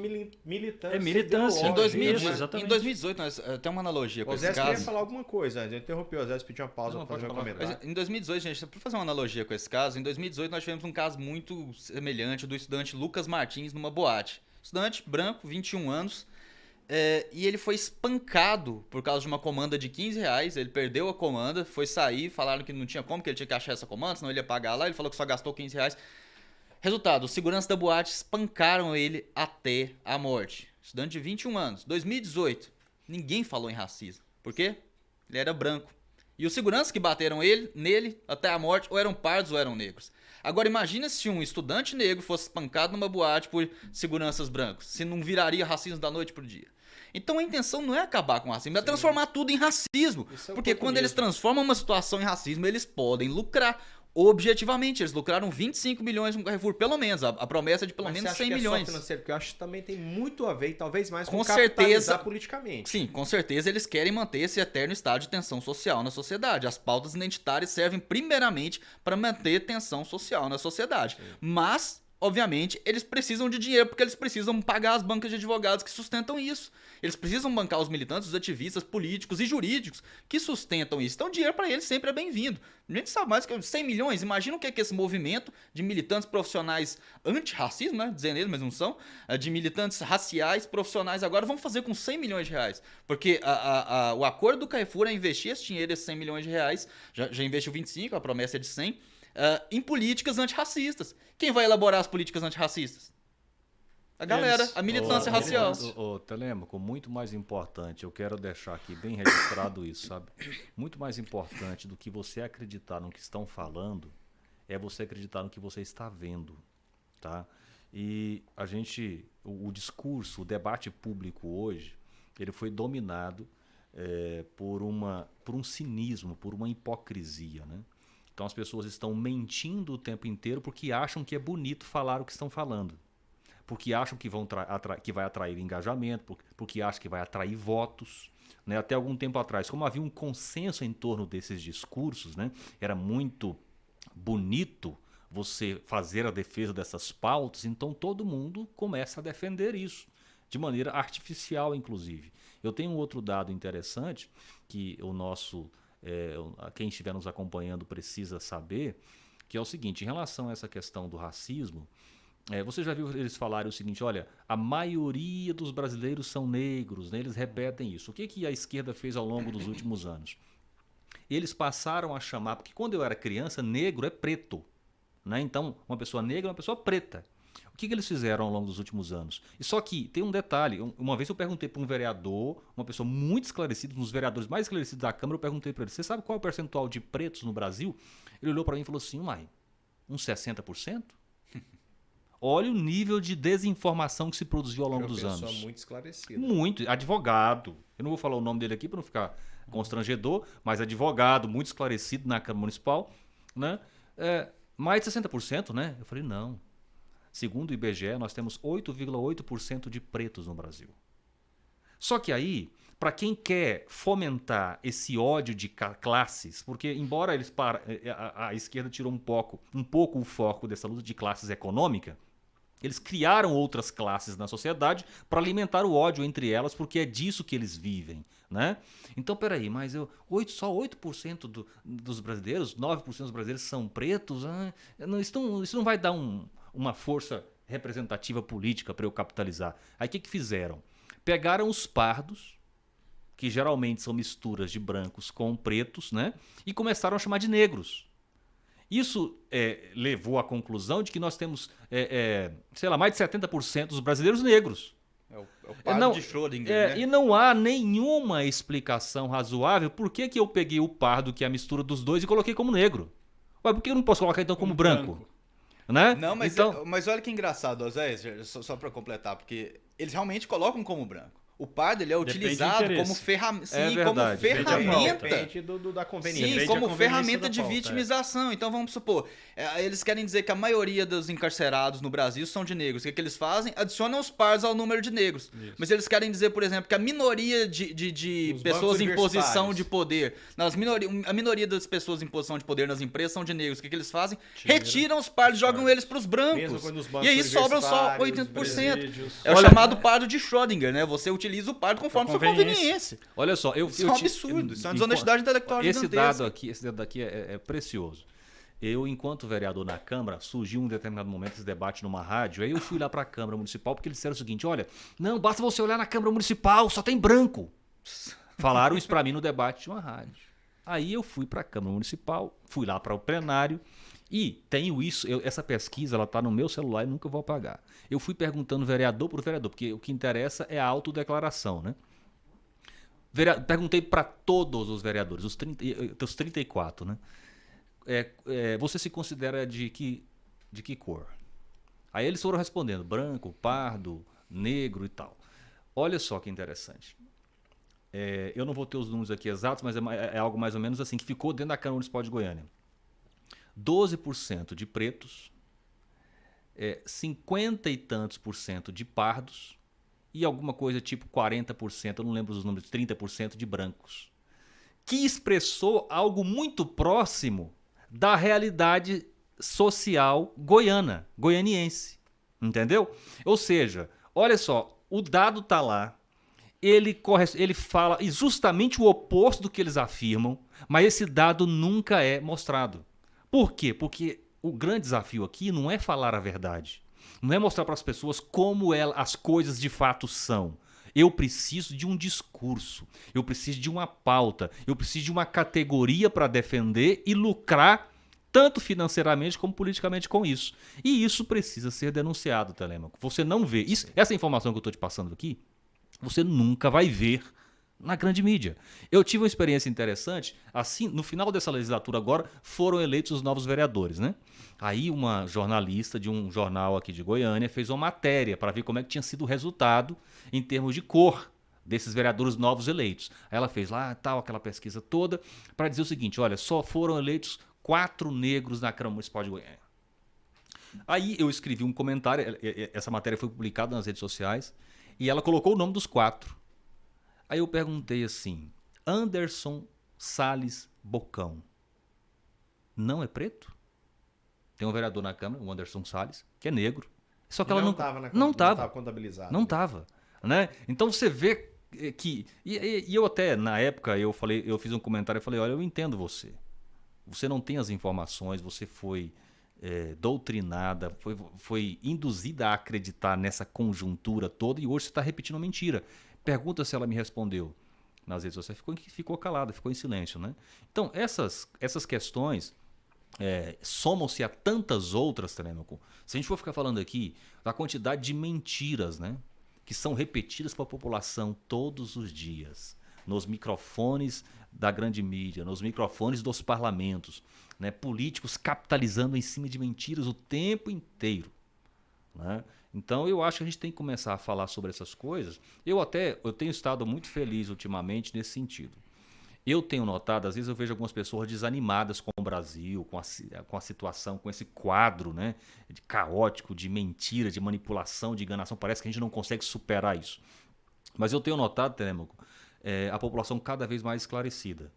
militância. É militância. Em 2018, nós tem uma analogia com esse caso. O Zé queria falar alguma coisa, eu interrompi o Zé, pediu uma pausa para fazer um comentário. Em 2018, gente, para fazer uma analogia com esse caso, em 2018 nós tivemos um caso muito semelhante do estudante Lucas Martins numa boate. Estudante branco, 21 anos, E ele foi espancado por causa de uma comanda de R$15. Ele perdeu a comanda, foi sair, falaram que não tinha como, que ele tinha que achar essa comanda, senão ele ia pagar lá. Ele falou que só gastou R$15. Resultado, os seguranças da boate espancaram ele até a morte. Estudante de 21 anos, 2018. Ninguém falou em racismo. Por quê? Ele era branco. E os seguranças que bateram nele até a morte ou eram pardos ou eram negros. Agora imagina se um estudante negro fosse espancado numa boate por seguranças brancos. Se não viraria racismo da noite pro dia. Então a intenção não é acabar com o racismo, é transformar tudo em racismo. Porque quando eles transformam uma situação em racismo, eles podem lucrar. Objetivamente, eles lucraram 25 milhões no Carrefour, pelo menos. A promessa é de pelo menos 100 milhões. É só financeiro, porque eu acho que também tem muito a ver, e talvez mais com capitalizar politicamente. Sim, com certeza eles querem manter esse eterno estado de tensão social na sociedade. As pautas identitárias servem primeiramente para manter tensão social na sociedade. Sim. Mas, obviamente, eles precisam de dinheiro, porque eles precisam pagar as bancas de advogados que sustentam isso. Eles precisam bancar os militantes, os ativistas políticos e jurídicos que sustentam isso. Então, dinheiro para eles sempre é bem-vindo. A gente sabe mais que 100 milhões. Imagina o que é que esse movimento de militantes profissionais anti-racismo, né? Dizendo eles, mas não são. De militantes raciais profissionais agora vão fazer com 100 milhões de reais. Porque o acordo do Carrefour é investir esse dinheiro, esses 100 milhões de reais. Já investiu 25, a promessa é de 100. Em políticas antirracistas. Quem vai elaborar as políticas antirracistas? A galera, a militância racial. Telêmaco, muito mais importante, eu quero deixar aqui bem registrado isso, sabe? Muito mais importante do que você acreditar no que estão falando, é você acreditar no que você está vendo, tá? E o discurso, o debate público hoje, ele foi dominado por um cinismo, por uma hipocrisia, né? Então as pessoas estão mentindo o tempo inteiro porque acham que é bonito falar o que estão falando. Porque acham que vai atrair engajamento, porque acham que vai atrair votos. Né? Até algum tempo atrás, como havia um consenso em torno desses discursos, né? Era muito bonito você fazer a defesa dessas pautas, então todo mundo começa a defender isso, de maneira artificial, inclusive. Eu tenho um outro dado interessante que quem estiver nos acompanhando precisa saber, que é o seguinte: em relação a essa questão do racismo, você já viu eles falarem o seguinte: olha, a maioria dos brasileiros são negros, né? Eles repetem isso. O que a esquerda fez ao longo dos últimos anos? Eles passaram a chamar, porque quando eu era criança, negro é preto, né? Então, uma pessoa negra é uma pessoa preta. O que eles fizeram ao longo dos últimos anos? E só que tem um detalhe. Uma vez eu perguntei para um vereador, uma pessoa muito esclarecida, um dos vereadores mais esclarecidos da Câmara, eu perguntei para ele: você sabe qual é o percentual de pretos no Brasil? Ele olhou para mim e falou assim: uns 60%? Olha o nível de desinformação que se produziu ao longo dos anos. Uma pessoa muito esclarecida. Muito. Advogado. Eu não vou falar o nome dele aqui para não ficar constrangedor, mas advogado, muito esclarecido na Câmara Municipal. Né? Mais de 60%, né? Eu falei, não. Segundo o IBGE, nós temos 8,8% de pretos no Brasil. Só que aí, para quem quer fomentar esse ódio de classes, porque embora a esquerda tirou um pouco o foco dessa luta de classes econômica, eles criaram outras classes na sociedade para alimentar o ódio entre elas, porque é disso que eles vivem, né? Então, peraí, mas só 8% dos brasileiros, 9% dos brasileiros são pretos? Isso não vai dar uma força representativa política para eu capitalizar. Aí o que fizeram? Pegaram os pardos, que geralmente são misturas de brancos com pretos, né? E começaram a chamar de negros. Isso levou à conclusão de que nós temos, mais de 70% dos brasileiros negros. É o pardo de Schrödinger, né? E não há nenhuma explicação razoável por que eu peguei o pardo, que é a mistura dos dois, e coloquei como negro. Ué, por que eu não posso colocar então como branco? Né? Não, mas, então... mas olha que engraçado, Zé, só para completar, porque eles realmente colocam como branco. O pardo ele é utilizado como ferramenta. Depende da conveniência. Sim, como ferramenta de vitimização. Então vamos supor, eles querem dizer que a maioria dos encarcerados no Brasil são de negros. O que eles fazem? Adicionam os pardos ao número de negros. Isso. Mas eles querem dizer, por exemplo, que a minoria de pessoas em posição de poder, a minoria das pessoas em posição de poder nas empresas são de negros. O que eles fazem? Retiram os pardos, jogam eles para os brancos. E aí sobram só 80%. É o chamado pardo de Schrödinger, né? Você utiliza o pardo conforme sua conveniência. Olha só, isso é um absurdo, isso é uma desonestidade intelectual esse dado aqui é precioso. Eu, enquanto vereador na Câmara, surgiu um determinado momento esse debate numa rádio, aí eu fui lá para a Câmara Municipal porque eles disseram o seguinte, olha, não, basta você olhar na Câmara Municipal, só tem branco. Falaram isso para mim no debate de uma rádio. Aí eu fui para a Câmara Municipal, fui lá para o plenário e tenho isso, essa pesquisa ela está no meu celular e nunca vou apagar. Eu fui perguntando vereador por vereador, porque o que interessa é a autodeclaração, né? Perguntei para todos os vereadores, os 34, né? Você se considera de que cor? Aí eles foram respondendo, branco, pardo, negro e tal. Olha só que interessante. Eu não vou ter os números aqui exatos, mas é algo mais ou menos assim, que ficou dentro da Câmara Municipal de Goiânia. 12% de pretos, 50 e tantos por cento de pardos e alguma coisa tipo 40%, eu não lembro os números, 30% de brancos. Que expressou algo muito próximo da realidade social goianiense. Entendeu? Ou seja, olha só, o dado está lá, ele fala justamente o oposto do que eles afirmam, mas esse dado nunca é mostrado. Por quê? Porque o grande desafio aqui não é falar a verdade, não é mostrar para as pessoas como as coisas de fato são. Eu preciso de um discurso, eu preciso de uma pauta, eu preciso de uma categoria para defender e lucrar tanto financeiramente como politicamente com isso. E isso precisa ser denunciado, Telêmaco. Você não vê. Essa informação que eu estou te passando aqui, você nunca vai ver na grande mídia. Eu tive uma experiência interessante, assim, no final dessa legislatura agora, foram eleitos os novos vereadores, né? Aí uma jornalista de um jornal aqui de Goiânia fez uma matéria para ver como é que tinha sido o resultado em termos de cor desses vereadores novos eleitos. Aí ela fez lá, tal, aquela pesquisa toda, para dizer o seguinte, olha, só foram eleitos 4 negros na Câmara Municipal de Goiânia. Aí eu escrevi um comentário, essa matéria foi publicada nas redes sociais, e ela colocou o nome dos 4. Aí eu perguntei assim, Anderson Salles Bocão, não é preto? Tem um vereador na Câmara, o Anderson Salles, que é negro. Só que ela não estava contabilizado. Não estava. Né? Então você vê que... E eu até, na época, eu fiz um comentário e falei, olha, eu entendo você. Você não tem as informações, você foi doutrinada, foi induzida a acreditar nessa conjuntura toda e hoje você está repetindo mentira. Pergunta se ela me respondeu nas redes sociais. Ficou calada, ficou em silêncio. Né? Então, essas questões somam-se a tantas outras, Telêmaco. Se a gente for ficar falando aqui da quantidade de mentiras, né, que são repetidas para a população todos os dias, nos microfones da grande mídia, nos microfones dos parlamentos, né, políticos capitalizando em cima de mentiras o tempo inteiro. Né? Então eu acho que a gente tem que começar a falar sobre essas coisas. Eu tenho estado muito feliz ultimamente nesse sentido. Eu tenho notado, às vezes eu vejo algumas pessoas desanimadas com o Brasil, com a situação, com esse quadro, né, de caótico, de mentira, de manipulação, de enganação. Parece que a gente não consegue superar isso. Mas eu tenho notado, Telêmaco, a população cada vez mais esclarecida.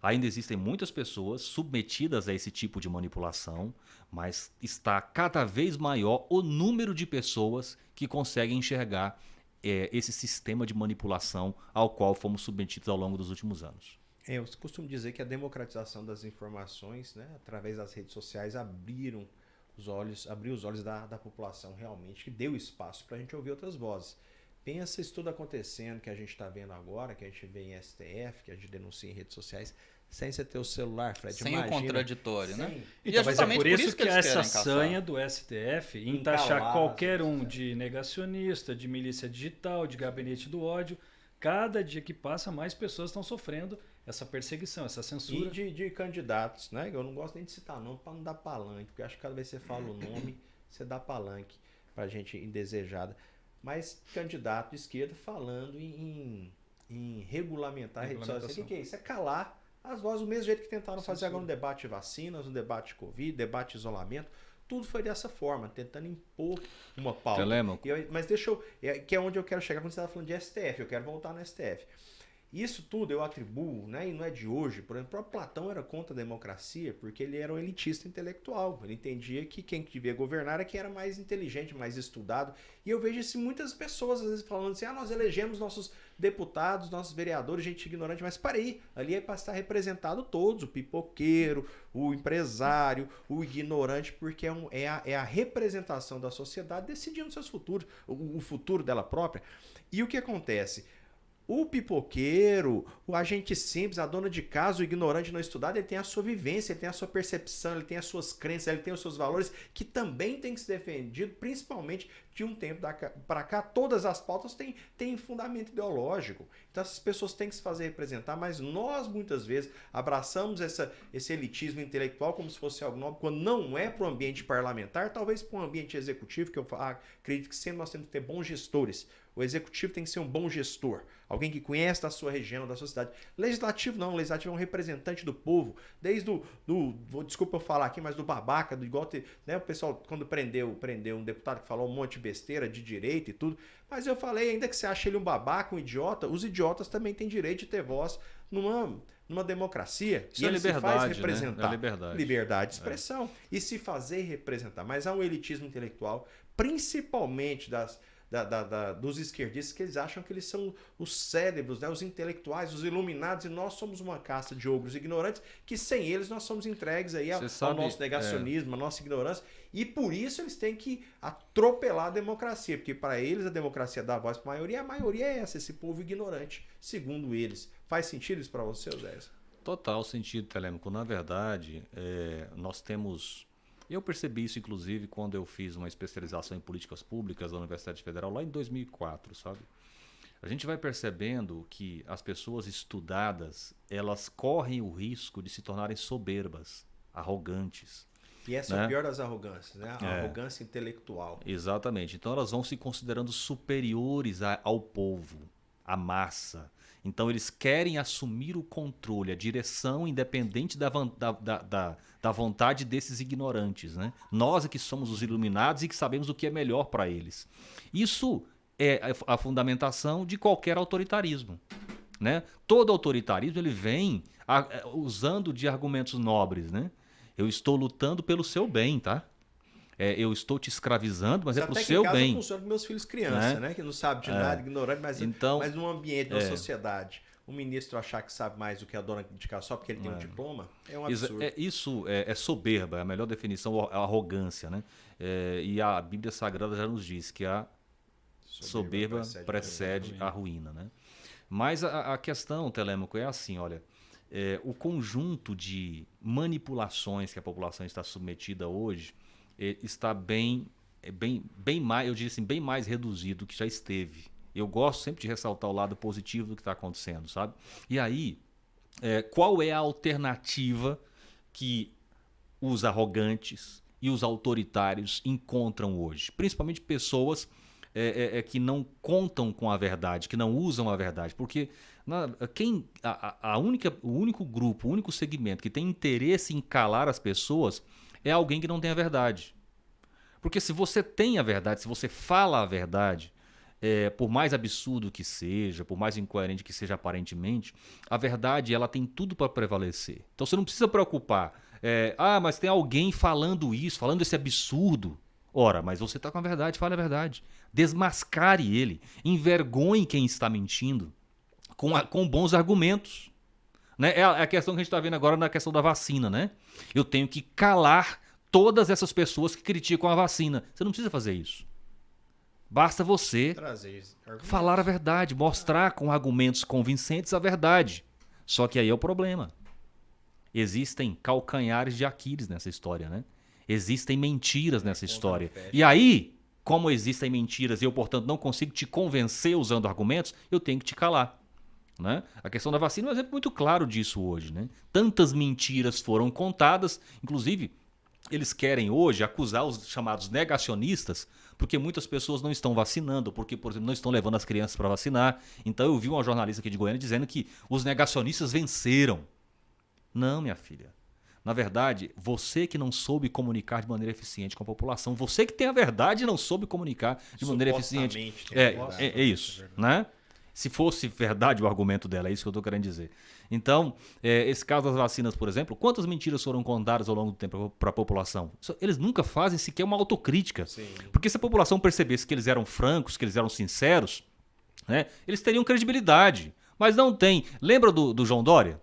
Ainda existem muitas pessoas submetidas a esse tipo de manipulação, mas está cada vez maior o número de pessoas que conseguem enxergar esse sistema de manipulação ao qual fomos submetidos ao longo dos últimos anos. Eu costumo dizer que a democratização das informações, né, através das redes sociais, abriu os olhos da população realmente, que deu espaço para a gente ouvir outras vozes. Pensa isso tudo acontecendo, que a gente está vendo agora, que a gente vê em STF, que a gente denuncia em redes sociais, sem você ter o celular, Fred. Sem o contraditório, né? Então, mas é por isso que essa sanha do STF em taxar qualquer um de negacionista, de milícia digital, de gabinete do ódio, cada dia que passa, mais pessoas estão sofrendo essa perseguição, essa censura. E de candidatos, né? Eu não gosto nem de citar nome para não dar palanque, porque acho que cada vez que você fala o nome, você dá palanque para gente indesejada. Mas candidato de esquerda falando em regulamentar a rede social. O que é isso? É calar as vozes, do mesmo jeito que tentaram fazer agora no debate de vacinas, no debate de Covid, debate de isolamento. Tudo foi dessa forma, tentando impor uma pauta. Telêmaco. Mas deixa eu... que é onde eu quero chegar quando você estava falando de STF. Eu quero voltar no STF. Isso tudo eu atribuo, né, e não é de hoje. Por exemplo, o próprio Platão era contra a democracia porque ele era um elitista intelectual. Ele entendia que quem devia governar era quem era mais inteligente, mais estudado. E eu vejo isso em muitas pessoas, às vezes, falando assim, nós elegemos nossos deputados, nossos vereadores, gente ignorante. Mas parei, ali é para estar representado todos, o pipoqueiro, o empresário, o ignorante, porque é a representação da sociedade decidindo seus futuros, o futuro dela própria. E o que acontece? O pipoqueiro, o agente simples, a dona de casa, o ignorante não estudado, ele tem a sua vivência, ele tem a sua percepção, ele tem as suas crenças, ele tem os seus valores, que também tem que ser defendido, principalmente de um tempo para cá. Todas as pautas têm fundamento ideológico. Então essas pessoas têm que se fazer representar, mas nós muitas vezes abraçamos esse elitismo intelectual como se fosse algo nobre, quando não é para o ambiente parlamentar, talvez para o ambiente executivo, que eu acredito que sempre nós temos que ter bons gestores. O executivo tem que ser um bom gestor, alguém que conhece da sua região, da sua cidade. Legislativo não, o legislativo é um representante do povo, desde desculpa eu falar aqui, mas do babaca, do igual, né, o pessoal quando prendeu um deputado que falou um monte de besteira de direita e tudo, mas eu falei, ainda que você ache ele um babaca, um idiota, os idiotas também têm direito de ter voz numa democracia. Isso e é ele liberdade, se faz representar. né? É liberdade. Liberdade de expressão. E se fazer representar. Mas há um elitismo intelectual, principalmente dos esquerdistas, que eles acham que eles são os cérebros, né, os intelectuais, os iluminados, e nós somos uma casta de ogros ignorantes, que sem eles nós somos entregues aí ao nosso negacionismo, à nossa ignorância, e por isso eles têm que atropelar a democracia, porque para eles a democracia dá voz para a maioria, e a maioria é esse povo ignorante, segundo eles. Faz sentido isso para você, Zé? Total sentido, Telêmaco. Na verdade, nós temos... Eu percebi isso, inclusive, quando eu fiz uma especialização em políticas públicas da Universidade Federal, lá em 2004, sabe? A gente vai percebendo que as pessoas estudadas, elas correm o risco de se tornarem soberbas, arrogantes. E essa é a pior das arrogâncias, né? A arrogância intelectual. Exatamente. Então elas vão se considerando superiores ao povo, à massa. Então eles querem assumir o controle, a direção, independente da vontade desses ignorantes, né? Nós é que somos os iluminados e que sabemos o que é melhor para eles. Isso é a fundamentação de qualquer autoritarismo, né? Todo autoritarismo ele vem usando de argumentos nobres, né? Eu estou lutando pelo seu bem, tá? Eu estou te escravizando, mas é para o seu bem. Até que em casa funciona com meus filhos criança, né? Que não sabe de nada, ignorante, mas num ambiente, numa sociedade, o ministro achar que sabe mais do que a dona de casa só porque ele tem um diploma, é um absurdo. Isso é soberba, é a melhor definição, a arrogância, né? E a Bíblia Sagrada já nos diz que a soberba precede a ruína, né? Mas a questão, Telêmaco, é assim, olha, o conjunto de manipulações que a população está submetida hoje está bem mais, eu diria assim, bem mais reduzido do que já esteve. Eu gosto sempre de ressaltar o lado positivo do que está acontecendo, sabe? E aí, qual é a alternativa que os arrogantes e os autoritários encontram hoje? Principalmente pessoas que não contam com a verdade, que não usam a verdade. Porque o único grupo, o único segmento que tem interesse em calar as pessoas é alguém que não tem a verdade. Porque se você tem a verdade, se você fala a verdade, por mais absurdo que seja, por mais incoerente que seja aparentemente, a verdade ela tem tudo para prevalecer. Então você não precisa preocupar. Mas tem alguém falando isso, falando esse absurdo. Ora, mas você está com a verdade, fale a verdade. Desmascare ele. Envergonhe quem está mentindo com bons argumentos. Né? É a questão que a gente está vendo agora na questão da vacina, né? Eu tenho que calar todas essas pessoas que criticam a vacina. Você não precisa fazer isso. Basta você falar a verdade, mostrar com argumentos convincentes a verdade. Só que aí é o problema. Existem calcanhares de Aquiles nessa história, né? Existem mentiras nessa história. E aí, como existem mentiras e eu, portanto, não consigo te convencer usando argumentos, eu tenho que te calar. Né? A questão da vacina é um exemplo muito claro disso hoje. Né? Tantas mentiras foram contadas, inclusive eles querem hoje acusar os chamados negacionistas, porque muitas pessoas não estão vacinando, porque, por exemplo, não estão levando as crianças para vacinar. Então eu vi uma jornalista aqui de Goiânia dizendo que os negacionistas venceram. Não, minha filha. Na verdade, você que não soube comunicar de maneira eficiente com a população, você que tem a verdade e não soube comunicar de maneira eficiente. É isso, né? Se fosse verdade o argumento dela, é isso que eu estou querendo dizer. Então, esse caso das vacinas, por exemplo, quantas mentiras foram contadas ao longo do tempo para a população? Eles nunca fazem sequer uma autocrítica. Sim. Porque se a população percebesse que eles eram francos, que eles eram sinceros, né, eles teriam credibilidade. Mas não tem. Lembra do João Dória?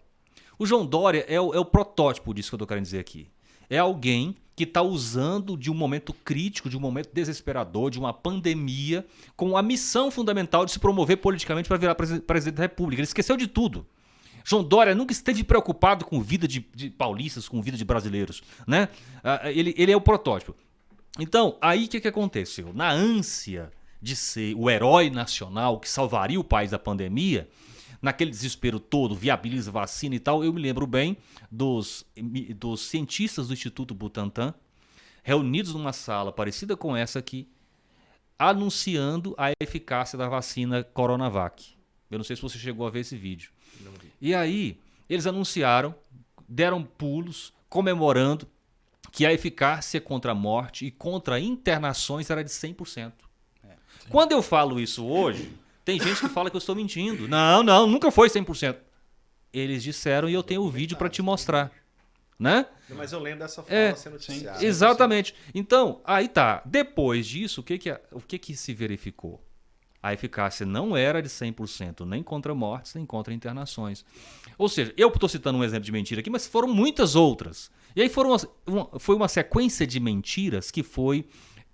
O João Dória é o protótipo disso que eu estou querendo dizer aqui. É alguém que está usando de um momento crítico, de um momento desesperador, de uma pandemia, com a missão fundamental de se promover politicamente para virar presidente da República. Ele esqueceu de tudo. João Dória nunca esteve preocupado com vida de paulistas, com vida de brasileiros, né? Ele é o protótipo. Então, aí o que aconteceu? Na ânsia de ser o herói nacional que salvaria o país da pandemia, naquele desespero todo, viabiliza vacina e tal, eu me lembro bem dos cientistas do Instituto Butantan reunidos numa sala parecida com essa aqui, anunciando a eficácia da vacina Coronavac. Eu não sei se você chegou a ver esse vídeo. Não vi. E aí, eles anunciaram, deram pulos, comemorando que a eficácia contra a morte e contra internações era de 100%. Quando eu falo isso hoje, tem gente que fala que eu estou mentindo. Não, nunca foi 100%. Eles disseram e eu tenho o vídeo para te mostrar. Né? Mas eu lembro dessa fala sendo noticiada. Exatamente. Então, aí tá. Depois disso, o que se verificou? A eficácia não era de 100%, nem contra mortes, nem contra internações. Ou seja, eu estou citando um exemplo de mentira aqui, mas foram muitas outras. E aí foi uma sequência de mentiras que foi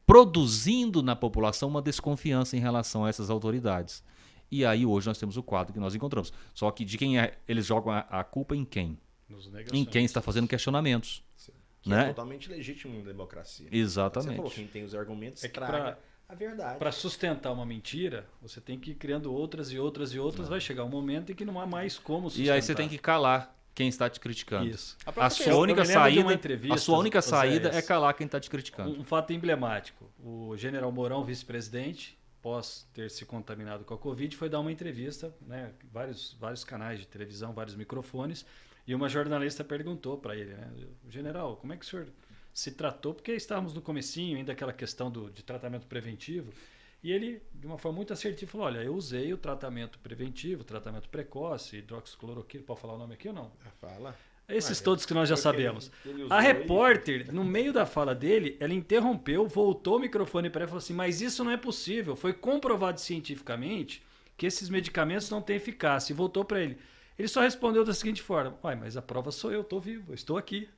produzindo na população uma desconfiança em relação a essas autoridades. E aí hoje nós temos o quadro que nós encontramos. Só que de quem eles jogam a culpa em quem? Em quem está fazendo questionamentos. Que né? é totalmente legítimo na democracia. Exatamente. Você falou, quem tem os argumentos É que traga a verdade. Para sustentar uma mentira, você tem que ir criando outras e outras e outras. Vai chegar um momento em que não há mais como sustentar. E aí você tem que calar quem está te criticando. Isso. A sua única saída Oséias, é calar quem está te criticando. Um fato emblemático. O general Mourão, vice-presidente, após ter se contaminado com a Covid, foi dar uma entrevista, né, vários canais de televisão, vários microfones, e uma jornalista perguntou para ele, né, general, como é que o senhor se tratou? Porque estávamos no comecinho ainda aquela questão de tratamento preventivo, e ele, de uma forma muito assertiva, falou, olha, eu usei o tratamento preventivo, tratamento precoce, hidroxicloroquina, pode falar o nome aqui ou não? Fala. Esses todos que nós já sabemos. A repórter, no meio da fala dele, ela interrompeu, voltou o microfone para ela e falou assim, mas isso não é possível, foi comprovado cientificamente que esses medicamentos não têm eficácia. E voltou para ele. Ele só respondeu da seguinte forma, uai, mas a prova sou eu, estou vivo, eu estou aqui.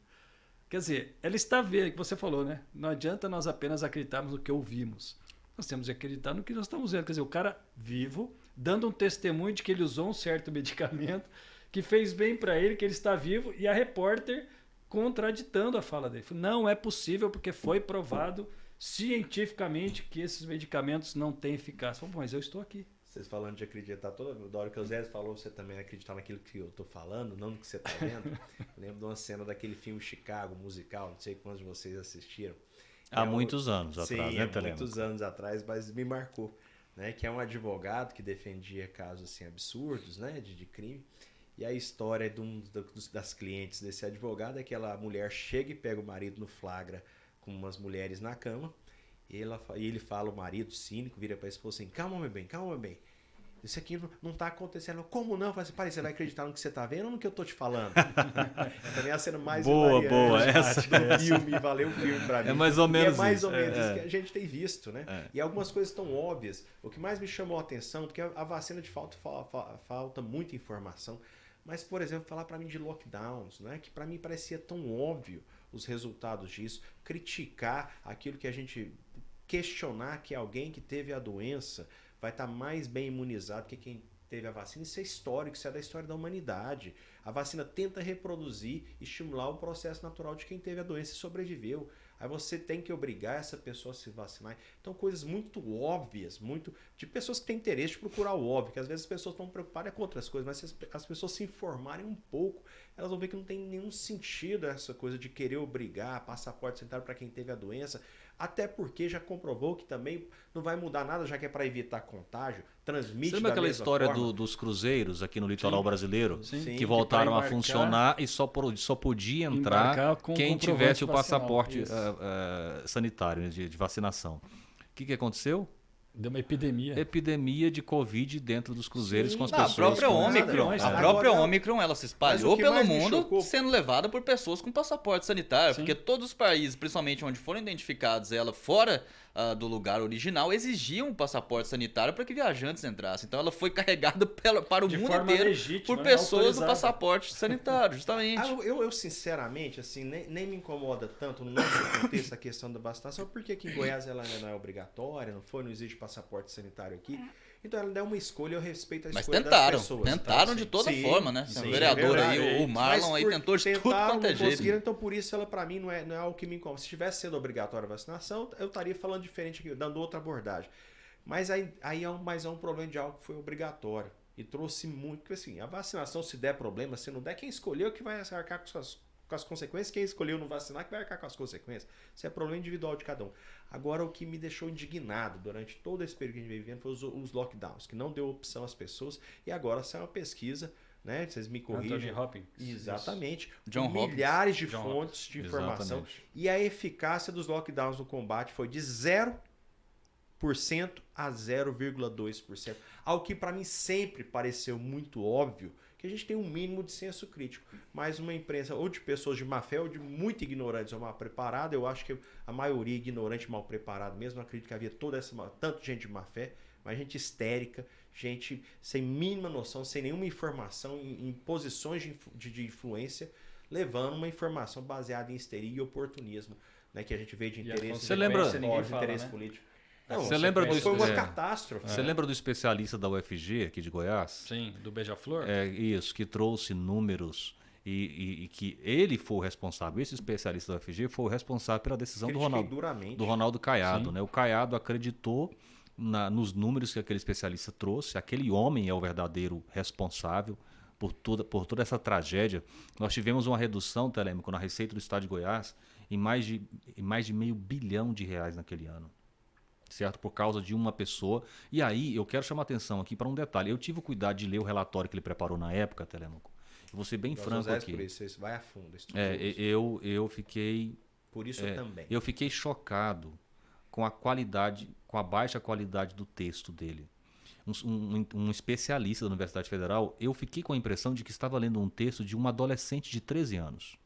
Quer dizer, ela está vendo, que você falou, né? Não adianta nós apenas acreditarmos no que ouvimos. Nós temos que acreditar no que nós estamos vendo. Quer dizer, o cara vivo, dando um testemunho de que ele usou um certo medicamento, que fez bem para ele, que ele está vivo, e a repórter contraditando a fala dele. Não é possível porque foi provado cientificamente que esses medicamentos não têm eficácia. Falei, mas eu estou aqui. Vocês falando de acreditar, da hora que o Zé falou, você também acreditar naquilo que eu tô falando, não no que você tá vendo. Lembro de uma cena daquele filme Chicago, musical, não sei quantos de vocês assistiram. Há muitos anos atrás, sim, né, há muitos anos atrás, mas me marcou. Né, que é um advogado que defendia casos assim, absurdos, né, de crime. E a história das clientes desse advogado é que a mulher chega e pega o marido no flagra com umas mulheres na cama. E ele fala, o marido cínico, vira para a esposa assim, calma, meu bem, isso aqui não tá acontecendo. Como não? Fala assim, pai, você vai acreditar no que você tá vendo ou no que eu tô te falando? Também é a cena mais boa, essa do filme, valeu o filme pra mim. É mais ou menos isso. É mais ou menos isso que a gente tem visto, né? E algumas coisas tão óbvias. O que mais me chamou a atenção, porque a vacina de fato falta muita informação. Mas, por exemplo, falar para mim de lockdowns, né? Que para mim parecia tão óbvio os resultados disso. Criticar aquilo que a gente... questionar que alguém que teve a doença vai estar mais bem imunizado que quem teve a vacina. Isso é histórico, isso é da história da humanidade. A vacina tenta reproduzir, estimular o processo natural de quem teve a doença e sobreviveu. Aí você tem que obrigar essa pessoa a se vacinar. Então, coisas muito óbvias, muito de pessoas que têm interesse de procurar o óbvio, que às vezes as pessoas estão preocupadas com outras coisas, mas se as pessoas se informarem um pouco, elas vão ver que não tem nenhum sentido essa coisa de querer obrigar passaporte sanitário para quem teve a doença, até porque já comprovou que também não vai mudar nada, já que é para evitar contágio, transmite. Você lembra aquela história forma? dos cruzeiros aqui no litoral brasileiro? Sim. Que voltaram a funcionar e só podia entrar quem tivesse o passaporte sanitário de vacinação. O que aconteceu? Deu uma epidemia. Epidemia de Covid dentro dos cruzeiros Sim. com as Não, a pessoas. própria com- Ômicron, Mas, a né? própria Agora, Ômicron, ela se mas espalhou o que pelo mais me mundo, chocou- sendo levada por pessoas com passaporte sanitário, Sim. porque todos os países, principalmente onde foram identificados ela fora do lugar original, exigiam um passaporte sanitário para que viajantes entrassem. Então ela foi carregada para o De mundo forma inteiro legítima, por né? pessoas do Autorizada. passaporte sanitário, justamente. Eu sinceramente, assim, nem me incomoda tanto no nosso contexto a questão da vacinação, porque aqui em Goiás ela ainda não é obrigatória, não exige passaporte sanitário aqui. Então ela dá uma escolha, eu respeito a Mas escolha tentaram, das pessoas. tentaram tá? de toda Sim, forma, né? sim, O vereador é aí, verdade. o Marlon Mas aí por tentou de tudo tentaram, quanto é não jeito. conseguiram, então por isso ela pra mim não é algo que me incomoda. Se tivesse sendo obrigatória a vacinação, eu estaria falando diferente aqui, dando outra abordagem. Mas aí é um problema de algo que foi obrigatório. E trouxe muito, porque assim, a vacinação se der problema, se não der, quem escolheu que vai arcar com as consequências, quem escolheu não vacinar que vai arcar com as consequências. Isso é problema individual de cada um. Agora, o que me deixou indignado durante todo esse período que a gente veio vivendo foi os lockdowns, que não deu opção às pessoas, e agora saiu uma pesquisa, né? Vocês me corrigem. Anthony Hopkins. Exatamente. John com Hopkins. milhares de John fontes de informação. Exatamente. E a eficácia dos lockdowns no combate foi de 0% a 0,2%. Algo que para mim sempre pareceu muito óbvio, que a gente tem um mínimo de senso crítico. Mas uma imprensa ou de pessoas de má fé ou de muito ignorantes ou mal preparadas, eu acho que a maioria ignorante e mal preparada mesmo, acredito que havia tanto gente de má fé, mas gente histérica, gente sem mínima noção, sem nenhuma informação, em posições de influência, levando uma informação baseada em histeria e oportunismo, né, que a gente vê de E a interesse, Você lembra- de fala, interesse né? político. Você lembra foi uma é. catástrofe. Você lembra do especialista da UFG aqui de Goiás? Sim, do Beija-Flor. É isso, que trouxe números e que ele foi o responsável, esse especialista da UFG foi o responsável pela decisão Critiquei duramente. do Ronaldo Caiado. Sim. Né? O Caiado acreditou nos números que aquele especialista trouxe, aquele homem é o verdadeiro responsável por toda essa tragédia. Nós tivemos uma redução, Telêmico, na receita do Estado de Goiás em mais de R$500 bilhão naquele ano. Certo? Por causa de uma pessoa. E aí, eu quero chamar atenção aqui para um detalhe. Eu tive o cuidado de ler o relatório que ele preparou na época, Telêmaco. Eu vou ser bem franco aqui. Por isso vai a fundo. Eu fiquei. Por isso também. Eu fiquei chocado com a qualidade, com a baixa qualidade do texto dele. Um especialista da Universidade Federal, eu fiquei com a impressão de que estava lendo um texto de uma adolescente de 13 anos.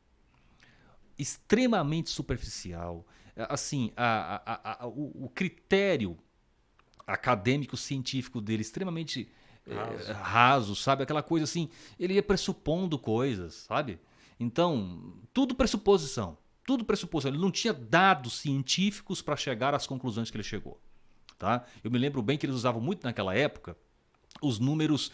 Extremamente superficial. Assim, o critério acadêmico, científico dele extremamente raso, sabe? Aquela coisa assim, ele ia pressupondo coisas, sabe? Então, tudo pressuposição. Ele não tinha dados científicos para chegar às conclusões que ele chegou. Tá? Eu me lembro bem que eles usavam muito naquela época os números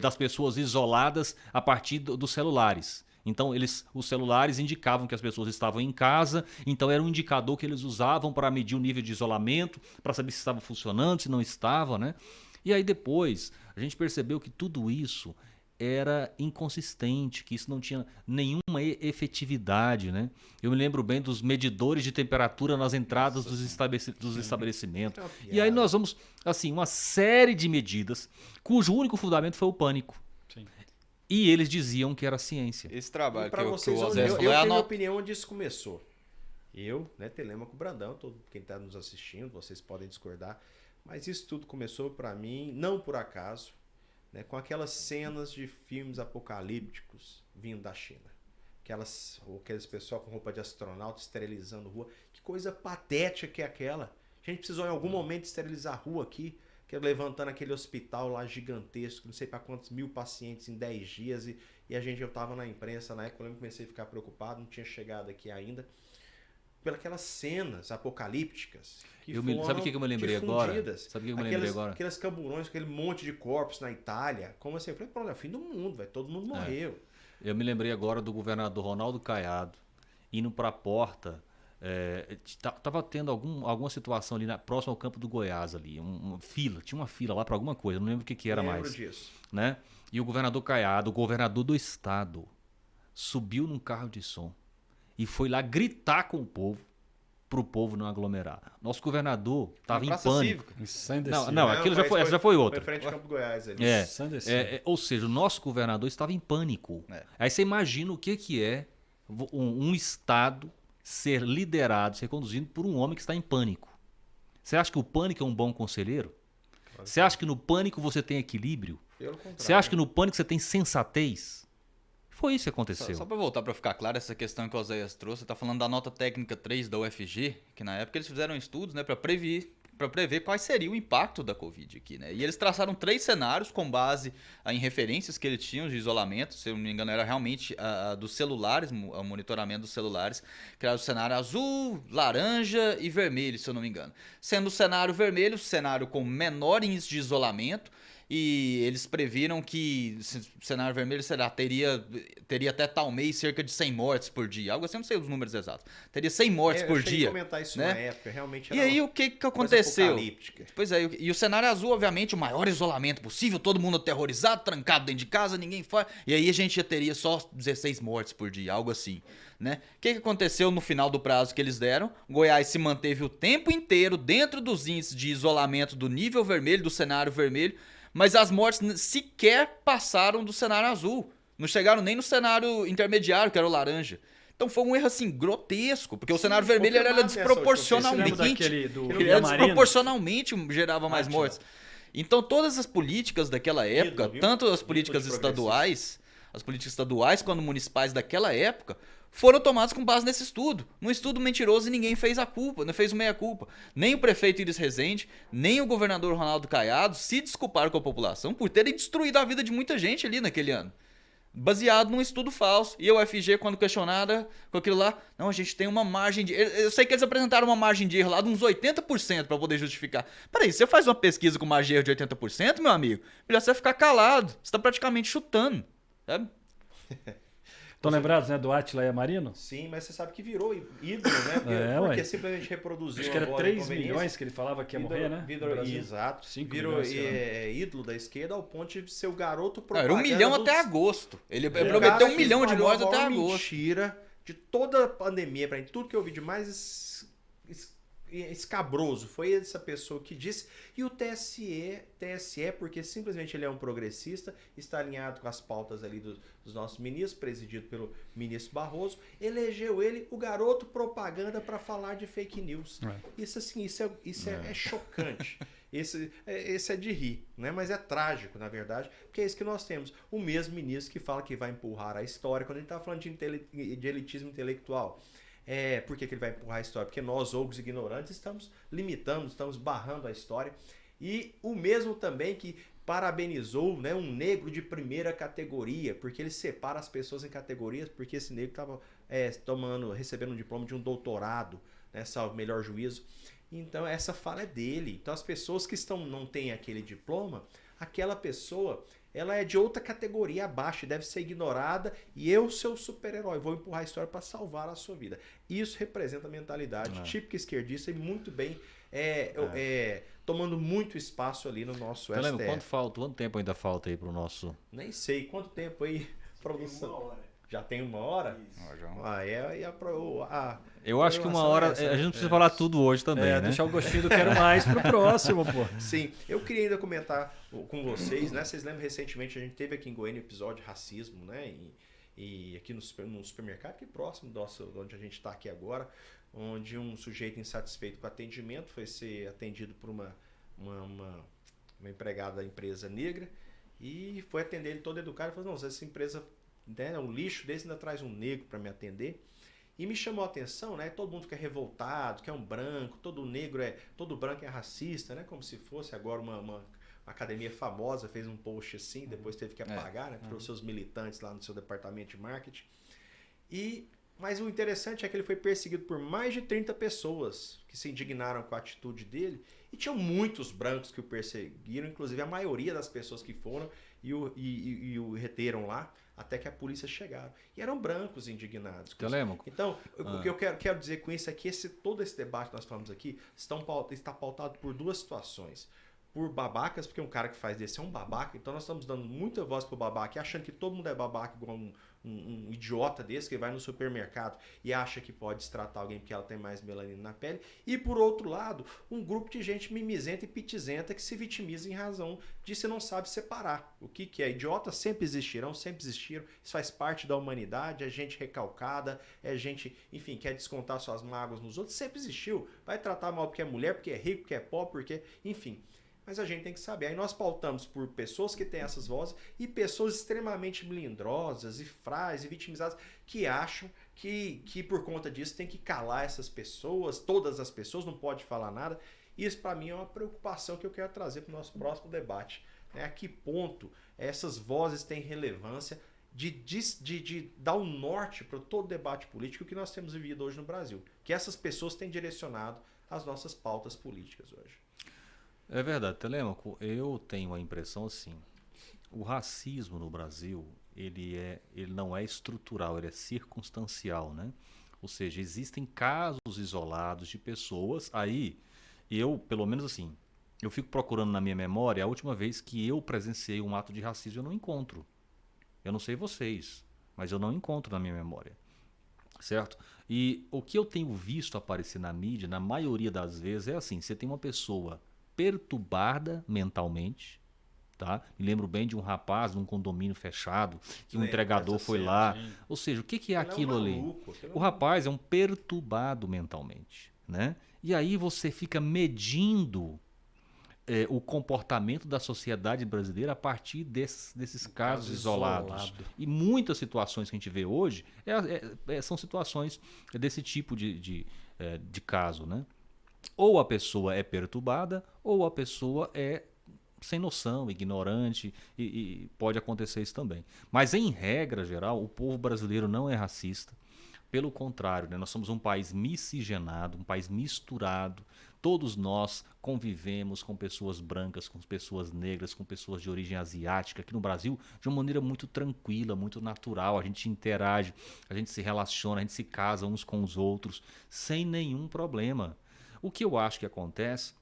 das pessoas isoladas a partir dos celulares. Então, os celulares indicavam que as pessoas estavam em casa, então era um indicador que eles usavam para medir o nível de isolamento, para saber se estava funcionando, se não estava, né? E aí depois, a gente percebeu que tudo isso era inconsistente, que isso não tinha nenhuma efetividade, né? Eu me lembro bem dos medidores de temperatura nas entradas dos estabelecimentos. E aí nós vamos, assim, uma série de medidas cujo único fundamento foi o pânico. Sim. E eles diziam que era ciência. Esse trabalho Para que vocês, o eu Osés tenho falou é minha opinião onde isso começou. Telêmaco Brandão, quem está nos assistindo, vocês podem discordar, mas isso tudo começou para mim, não por acaso, né, com aquelas cenas de filmes apocalípticos vindo da China. Aqueles pessoal com roupa de astronauta esterilizando rua. Que coisa patética que é aquela. A gente precisou em algum momento esterilizar a rua aqui, levantando aquele hospital lá gigantesco, não sei para quantos mil pacientes em 10 dias, e eu estava na imprensa na época, eu comecei a ficar preocupado, não tinha chegado aqui ainda, pelas cenas apocalípticas que Sabe o que eu me lembrei agora? Aqueles camburões, aquele monte de corpos na Itália, como assim? Eu falei, pronto, é o fim do mundo, todo mundo morreu. Eu me lembrei agora do governador Ronaldo Caiado indo para a porta. Tava tendo alguma situação ali próximo ao campo do Goiás ali, tinha uma fila lá para alguma coisa, não lembro o que era mais. Lembro disso. Né? E o governador Caiado, o governador do estado, subiu num carro de som e foi lá gritar com o povo, pro povo não aglomerar. Nosso governador estava em pânico. Aquilo já foi outra. Foi frente ao campo do Goiás ali. Ou seja, o nosso governador estava em pânico. Aí você imagina o que é um estado ser liderado, ser conduzido por um homem que está em pânico. Você acha que o pânico é um bom conselheiro? Você acha que no pânico você tem equilíbrio? Pelo contrário. Você acha que no pânico você tem sensatez? Foi isso que aconteceu. Só para voltar para ficar claro, essa questão que o Oséias trouxe, você está falando da nota técnica 3 da UFG, que na época eles fizeram estudos, né, para prever quais seria o impacto da Covid aqui, né? E eles traçaram 3 cenários com base em referências que eles tinham de isolamento, se eu não me engano era realmente dos celulares, o monitoramento dos celulares, que era o cenário azul, laranja e vermelho, se eu não me engano. Sendo o cenário vermelho, o cenário com menor índice de isolamento, e eles previram que o cenário vermelho teria até tal mês cerca de 100 mortes por dia. Algo assim, não sei os números exatos. Teria 100 mortes por dia. Eu comentar isso né? na época, realmente E aí o que aconteceu? Apocalíptica. Pois é, e o cenário azul, obviamente, o maior isolamento possível, todo mundo aterrorizado, trancado dentro de casa, ninguém fora. E aí a gente já teria só 16 mortes por dia, algo assim. Né? O que aconteceu no final do prazo que eles deram? Goiás se manteve o tempo inteiro dentro dos índices de isolamento do nível vermelho, do cenário vermelho, mas as mortes sequer passaram do cenário azul. Não chegaram nem no cenário intermediário, que era o laranja. Então foi um erro assim grotesco, porque o cenário vermelho era desproporcionalmente. Desproporcionalmente gerava mais mortes. Então todas as políticas daquela época, tanto as políticas estaduais quanto municipais daquela época, foram tomadas com base nesse estudo. Um estudo mentiroso e ninguém fez a culpa, não fez o meia-culpa. Nem o prefeito Iris Rezende, nem o governador Ronaldo Caiado se desculparam com a população por terem destruído a vida de muita gente ali naquele ano. Baseado num estudo falso. E a UFG, quando questionada com aquilo lá, não, a gente tem uma margem de... Eu sei que eles apresentaram uma margem de erro lá de uns 80% para poder justificar. Peraí, você faz uma pesquisa com margem de erro de 80%, meu amigo? Melhor você ficar calado. Você tá praticamente chutando, sabe? Estão lembrados, né, do Átila e Amarino? Sim, mas você sabe que virou ídolo, né? Porque simplesmente reproduziu. Acho que era 3 milhões que ele falava que ia morrer, né? Exato. Virou ídolo da esquerda ao ponto de ser o garoto propaganda. Era 1 milhão até agosto. Ele prometeu 1 milhão de mortes até agosto. Mentira de toda a pandemia, para tudo que eu vi de mais escabroso foi essa pessoa que disse. E o TSE, porque simplesmente ele é um progressista, está alinhado com as pautas ali dos nossos ministros, presidido pelo ministro Barroso, elegeu ele o garoto propaganda para falar de fake news. Isso assim, é chocante. Esse é de rir, né? Mas é trágico, na verdade, porque é isso que nós temos. O mesmo ministro que fala que vai empurrar a história, quando a gente está falando de elitismo intelectual. Por que ele vai empurrar a história? Porque nós, ogros ignorantes, estamos limitando, estamos barrando a história. E o mesmo também que parabenizou, né, um negro de primeira categoria, porque ele separa as pessoas em categorias, porque esse negro estava recebendo um diploma de um doutorado, né, salvo melhor juízo. Então essa fala é dele. Então as pessoas que não têm aquele diploma, aquela pessoa... ela é de outra categoria abaixo, deve ser ignorada, e eu, seu super-herói, vou empurrar a história para salvar a sua vida. Isso representa a mentalidade típica esquerdista e muito bem tomando muito espaço ali no nosso STF. Quanto tempo ainda falta aí para o nosso... Nem sei, quanto tempo aí, produção? Já tem 1 hora? Eu acho que 1 hora, a gente não precisa falar tudo hoje também, né? Deixar o gostinho do quero mais pro próximo, pô. Sim, eu queria ainda comentar com vocês, né? Vocês lembram recentemente, a gente teve aqui em Goiânia um episódio de racismo, né? E aqui no supermercado, que é próximo de onde a gente está aqui agora, onde um sujeito insatisfeito com o atendimento foi ser atendido por uma empregada da empresa negra e foi atender ele todo educado e falou, não, essa empresa... né, um lixo desse ainda traz um negro para me atender. E me chamou a atenção, né? Todo mundo fica revoltado, que é um branco, todo branco é racista, né? Como se fosse agora uma academia famosa fez um post assim, depois teve que apagar, né? Para os seus militantes lá no seu departamento de marketing. Mas o interessante é que ele foi perseguido por mais de 30 pessoas que se indignaram com a atitude dele. E tinham muitos brancos que o perseguiram, inclusive a maioria das pessoas que foram e o reteram lá, até que a polícia chegaram. E eram brancos indignados. Então, o que eu quero dizer com isso é que todo esse debate que nós falamos aqui está pautado por 2 situações. por babacas, porque um cara que faz desse é um babaca, então nós estamos dando muita voz pro babaca e achando que todo mundo é babaca igual um idiota desse que vai no supermercado e acha que pode destratar alguém porque ela tem mais melanina na pele. E por outro lado, um grupo de gente mimizenta e pitizenta que se vitimiza em razão disso e não sabe separar. O que é idiota sempre existirão, sempre existiram. Isso faz parte da humanidade, é gente recalcada, é gente, enfim, quer descontar suas mágoas nos outros, sempre existiu. Vai tratar mal porque é mulher, porque é rico, porque é pobre, porque, enfim. Mas a gente tem que saber. Aí nós pautamos por pessoas que têm essas vozes e pessoas extremamente melindrosas e frágeis e vitimizadas que acham que por conta disso tem que calar essas pessoas, todas as pessoas, não pode falar nada. Isso para mim é uma preocupação que eu quero trazer para o nosso próximo debate. Né? A que ponto essas vozes têm relevância de dar um norte para todo o debate político que nós temos vivido hoje no Brasil. Que essas pessoas têm direcionado as nossas pautas políticas hoje. É verdade, Telêmaco, eu tenho a impressão assim, o racismo no Brasil, ele não é estrutural, ele é circunstancial, né? Ou seja, existem casos isolados de pessoas, aí eu, pelo menos assim, eu fico procurando na minha memória, a última vez que eu presenciei um ato de racismo eu não encontro. Eu não sei vocês, mas eu não encontro na minha memória. Certo? E o que eu tenho visto aparecer na mídia, na maioria das vezes, é assim, você tem uma pessoa perturbada mentalmente, tá? Me lembro bem de um rapaz num condomínio fechado que um entregador foi lá. Ou seja, o que é aquilo ali? O rapaz é um perturbado mentalmente, né? E aí você fica medindo o comportamento da sociedade brasileira a partir desses casos isolados. E muitas situações que a gente vê hoje são situações desse tipo de caso, né? Ou a pessoa é perturbada, ou a pessoa é sem noção, ignorante, e pode acontecer isso também. Mas, em regra geral, o povo brasileiro não é racista. Pelo contrário, né? Nós somos um país miscigenado, um país misturado. Todos nós convivemos com pessoas brancas, com pessoas negras, com pessoas de origem asiática, aqui no Brasil, de uma maneira muito tranquila, muito natural. A gente interage, a gente se relaciona, a gente se casa uns com os outros, sem nenhum problema. O que eu acho que acontece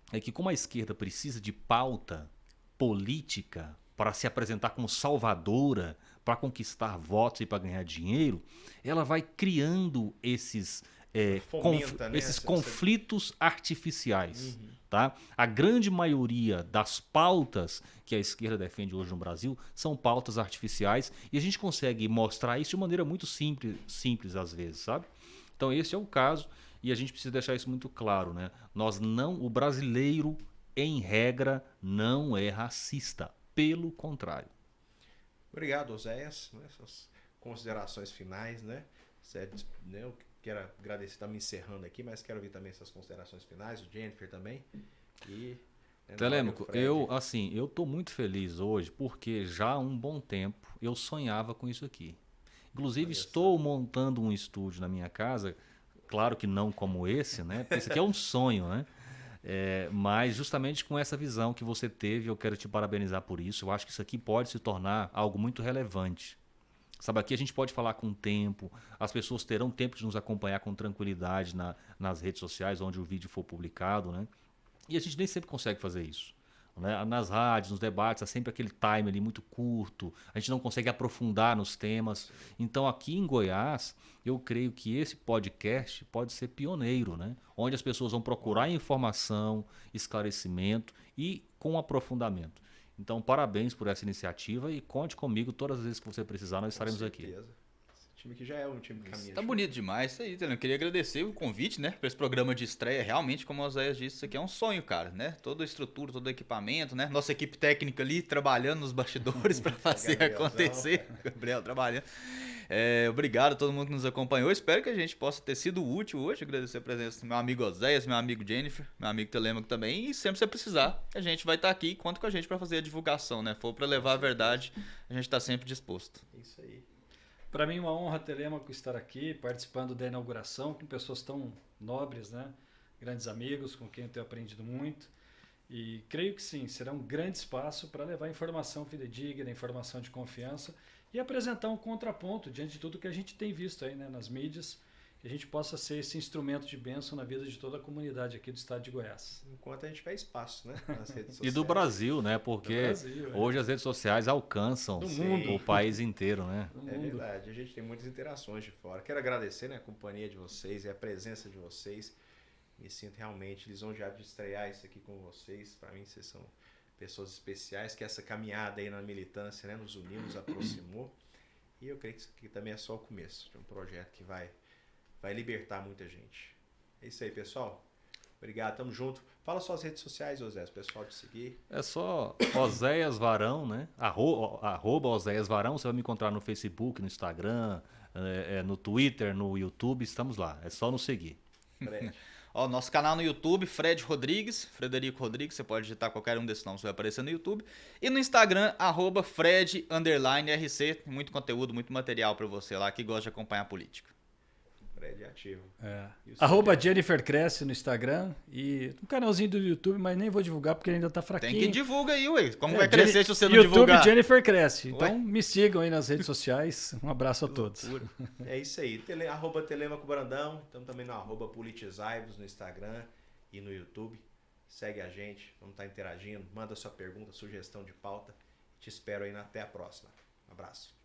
é que, como a esquerda precisa de pauta política para se apresentar como salvadora, para conquistar votos e para ganhar dinheiro, ela vai criando esses conflitos artificiais. Tá? A grande maioria das pautas que a esquerda defende hoje no Brasil são pautas artificiais e a gente consegue mostrar isso de maneira muito simples às vezes, sabe? Então esse é o caso e a gente precisa deixar isso muito claro, né? O brasileiro, em regra, não é racista. Pelo contrário. Obrigado, Oséias. Essas considerações finais, né? Eu quero agradecer, estamos encerrando aqui, mas quero ouvir também essas considerações finais, o Jennifer também. Telêmaco, eu estou muito feliz hoje porque já há um bom tempo eu sonhava com isso aqui. Inclusive estou montando um estúdio na minha casa, claro que não como esse, né? Porque esse aqui é um sonho, né? Mas justamente com essa visão que você teve, eu quero te parabenizar por isso. Eu acho que isso aqui pode se tornar algo muito relevante. Sabe, aqui a gente pode falar com tempo, as pessoas terão tempo de nos acompanhar com tranquilidade nas redes sociais, onde o vídeo for publicado, né? E a gente nem sempre consegue fazer isso. Né? Nas rádios, nos debates, há sempre aquele time ali muito curto, a gente não consegue aprofundar nos temas. Então aqui em Goiás, eu creio que esse podcast pode ser pioneiro, né? Onde as pessoas vão procurar informação, esclarecimento e com aprofundamento. Então parabéns por essa iniciativa e conte comigo todas as vezes que você precisar, nós estaremos aqui. Esse time que já é um time que caminha. Tá bonito demais isso aí, eu queria agradecer o convite, né, para esse programa de estreia. Realmente, como o Oséias disse, isso aqui é um sonho, cara, né? Toda a estrutura, todo o equipamento, né? Nossa equipe técnica ali trabalhando nos bastidores para fazer acontecer. Gabriel trabalhando. Obrigado a todo mundo que nos acompanhou. Espero que a gente possa ter sido útil hoje. Agradecer a presença do meu amigo Oséias, meu amigo Jennifer, meu amigo Telêmaco também. E sempre que você precisar, a gente vai estar aqui. Conta com a gente para fazer a divulgação, né? For para levar a verdade, a gente está sempre disposto. Isso aí. Para mim, uma honra, Telêmaco, estar aqui participando da inauguração com pessoas tão nobres, né? Grandes amigos com quem eu tenho aprendido muito. E creio que sim, será um grande espaço para levar informação fidedigna, informação de confiança e apresentar um contraponto diante de tudo que a gente tem visto aí, né, nas mídias que a gente possa ser esse instrumento de bênção na vida de toda a comunidade aqui do estado de Goiás. Enquanto a gente tiver espaço, né? Nas redes sociais. E do Brasil, né? Porque hoje as redes sociais alcançam o país inteiro, né? É verdade, a gente tem muitas interações de fora. Quero agradecer, né, a companhia de vocês e a presença de vocês. Me sinto realmente lisonjeado de estrear isso aqui com vocês. Para mim, vocês são pessoas especiais, que essa caminhada aí na militância, né, nos uniu, nos aproximou. E eu creio que isso aqui também é só o começo de um projeto que vai libertar muita gente. É isso aí, pessoal. Obrigado, tamo junto. Fala suas redes sociais, Oséias, pessoal te seguir. É só Oséias Varão, né? Arroba Oséias Varão. Você vai me encontrar no Facebook, no Instagram, no Twitter, no YouTube. Estamos lá. É só nos seguir. Ó, nosso canal no YouTube, Fred Rodrigues, Frederico Rodrigues, você pode digitar qualquer um desses nomes, vai aparecer no YouTube. E no Instagram, @Fred_RC, muito conteúdo, muito material para você lá que gosta de acompanhar a política. Fred ativo. @Jennifer Cresce no Instagram e um canalzinho do YouTube, mas nem vou divulgar porque ele ainda tá fraquinho. Tem que divulgar aí, ué. Como vai crescer se você não divulgar? YouTube Jennifer Cresce. Então me sigam aí nas redes sociais. Um abraço a todos. É isso aí. @Telemaco Brandão. Estamos também no @Politizaivos no Instagram e no YouTube. Segue a gente. Vamos estar interagindo. Manda sua pergunta, sugestão de pauta. Te espero aí até a próxima. Um abraço.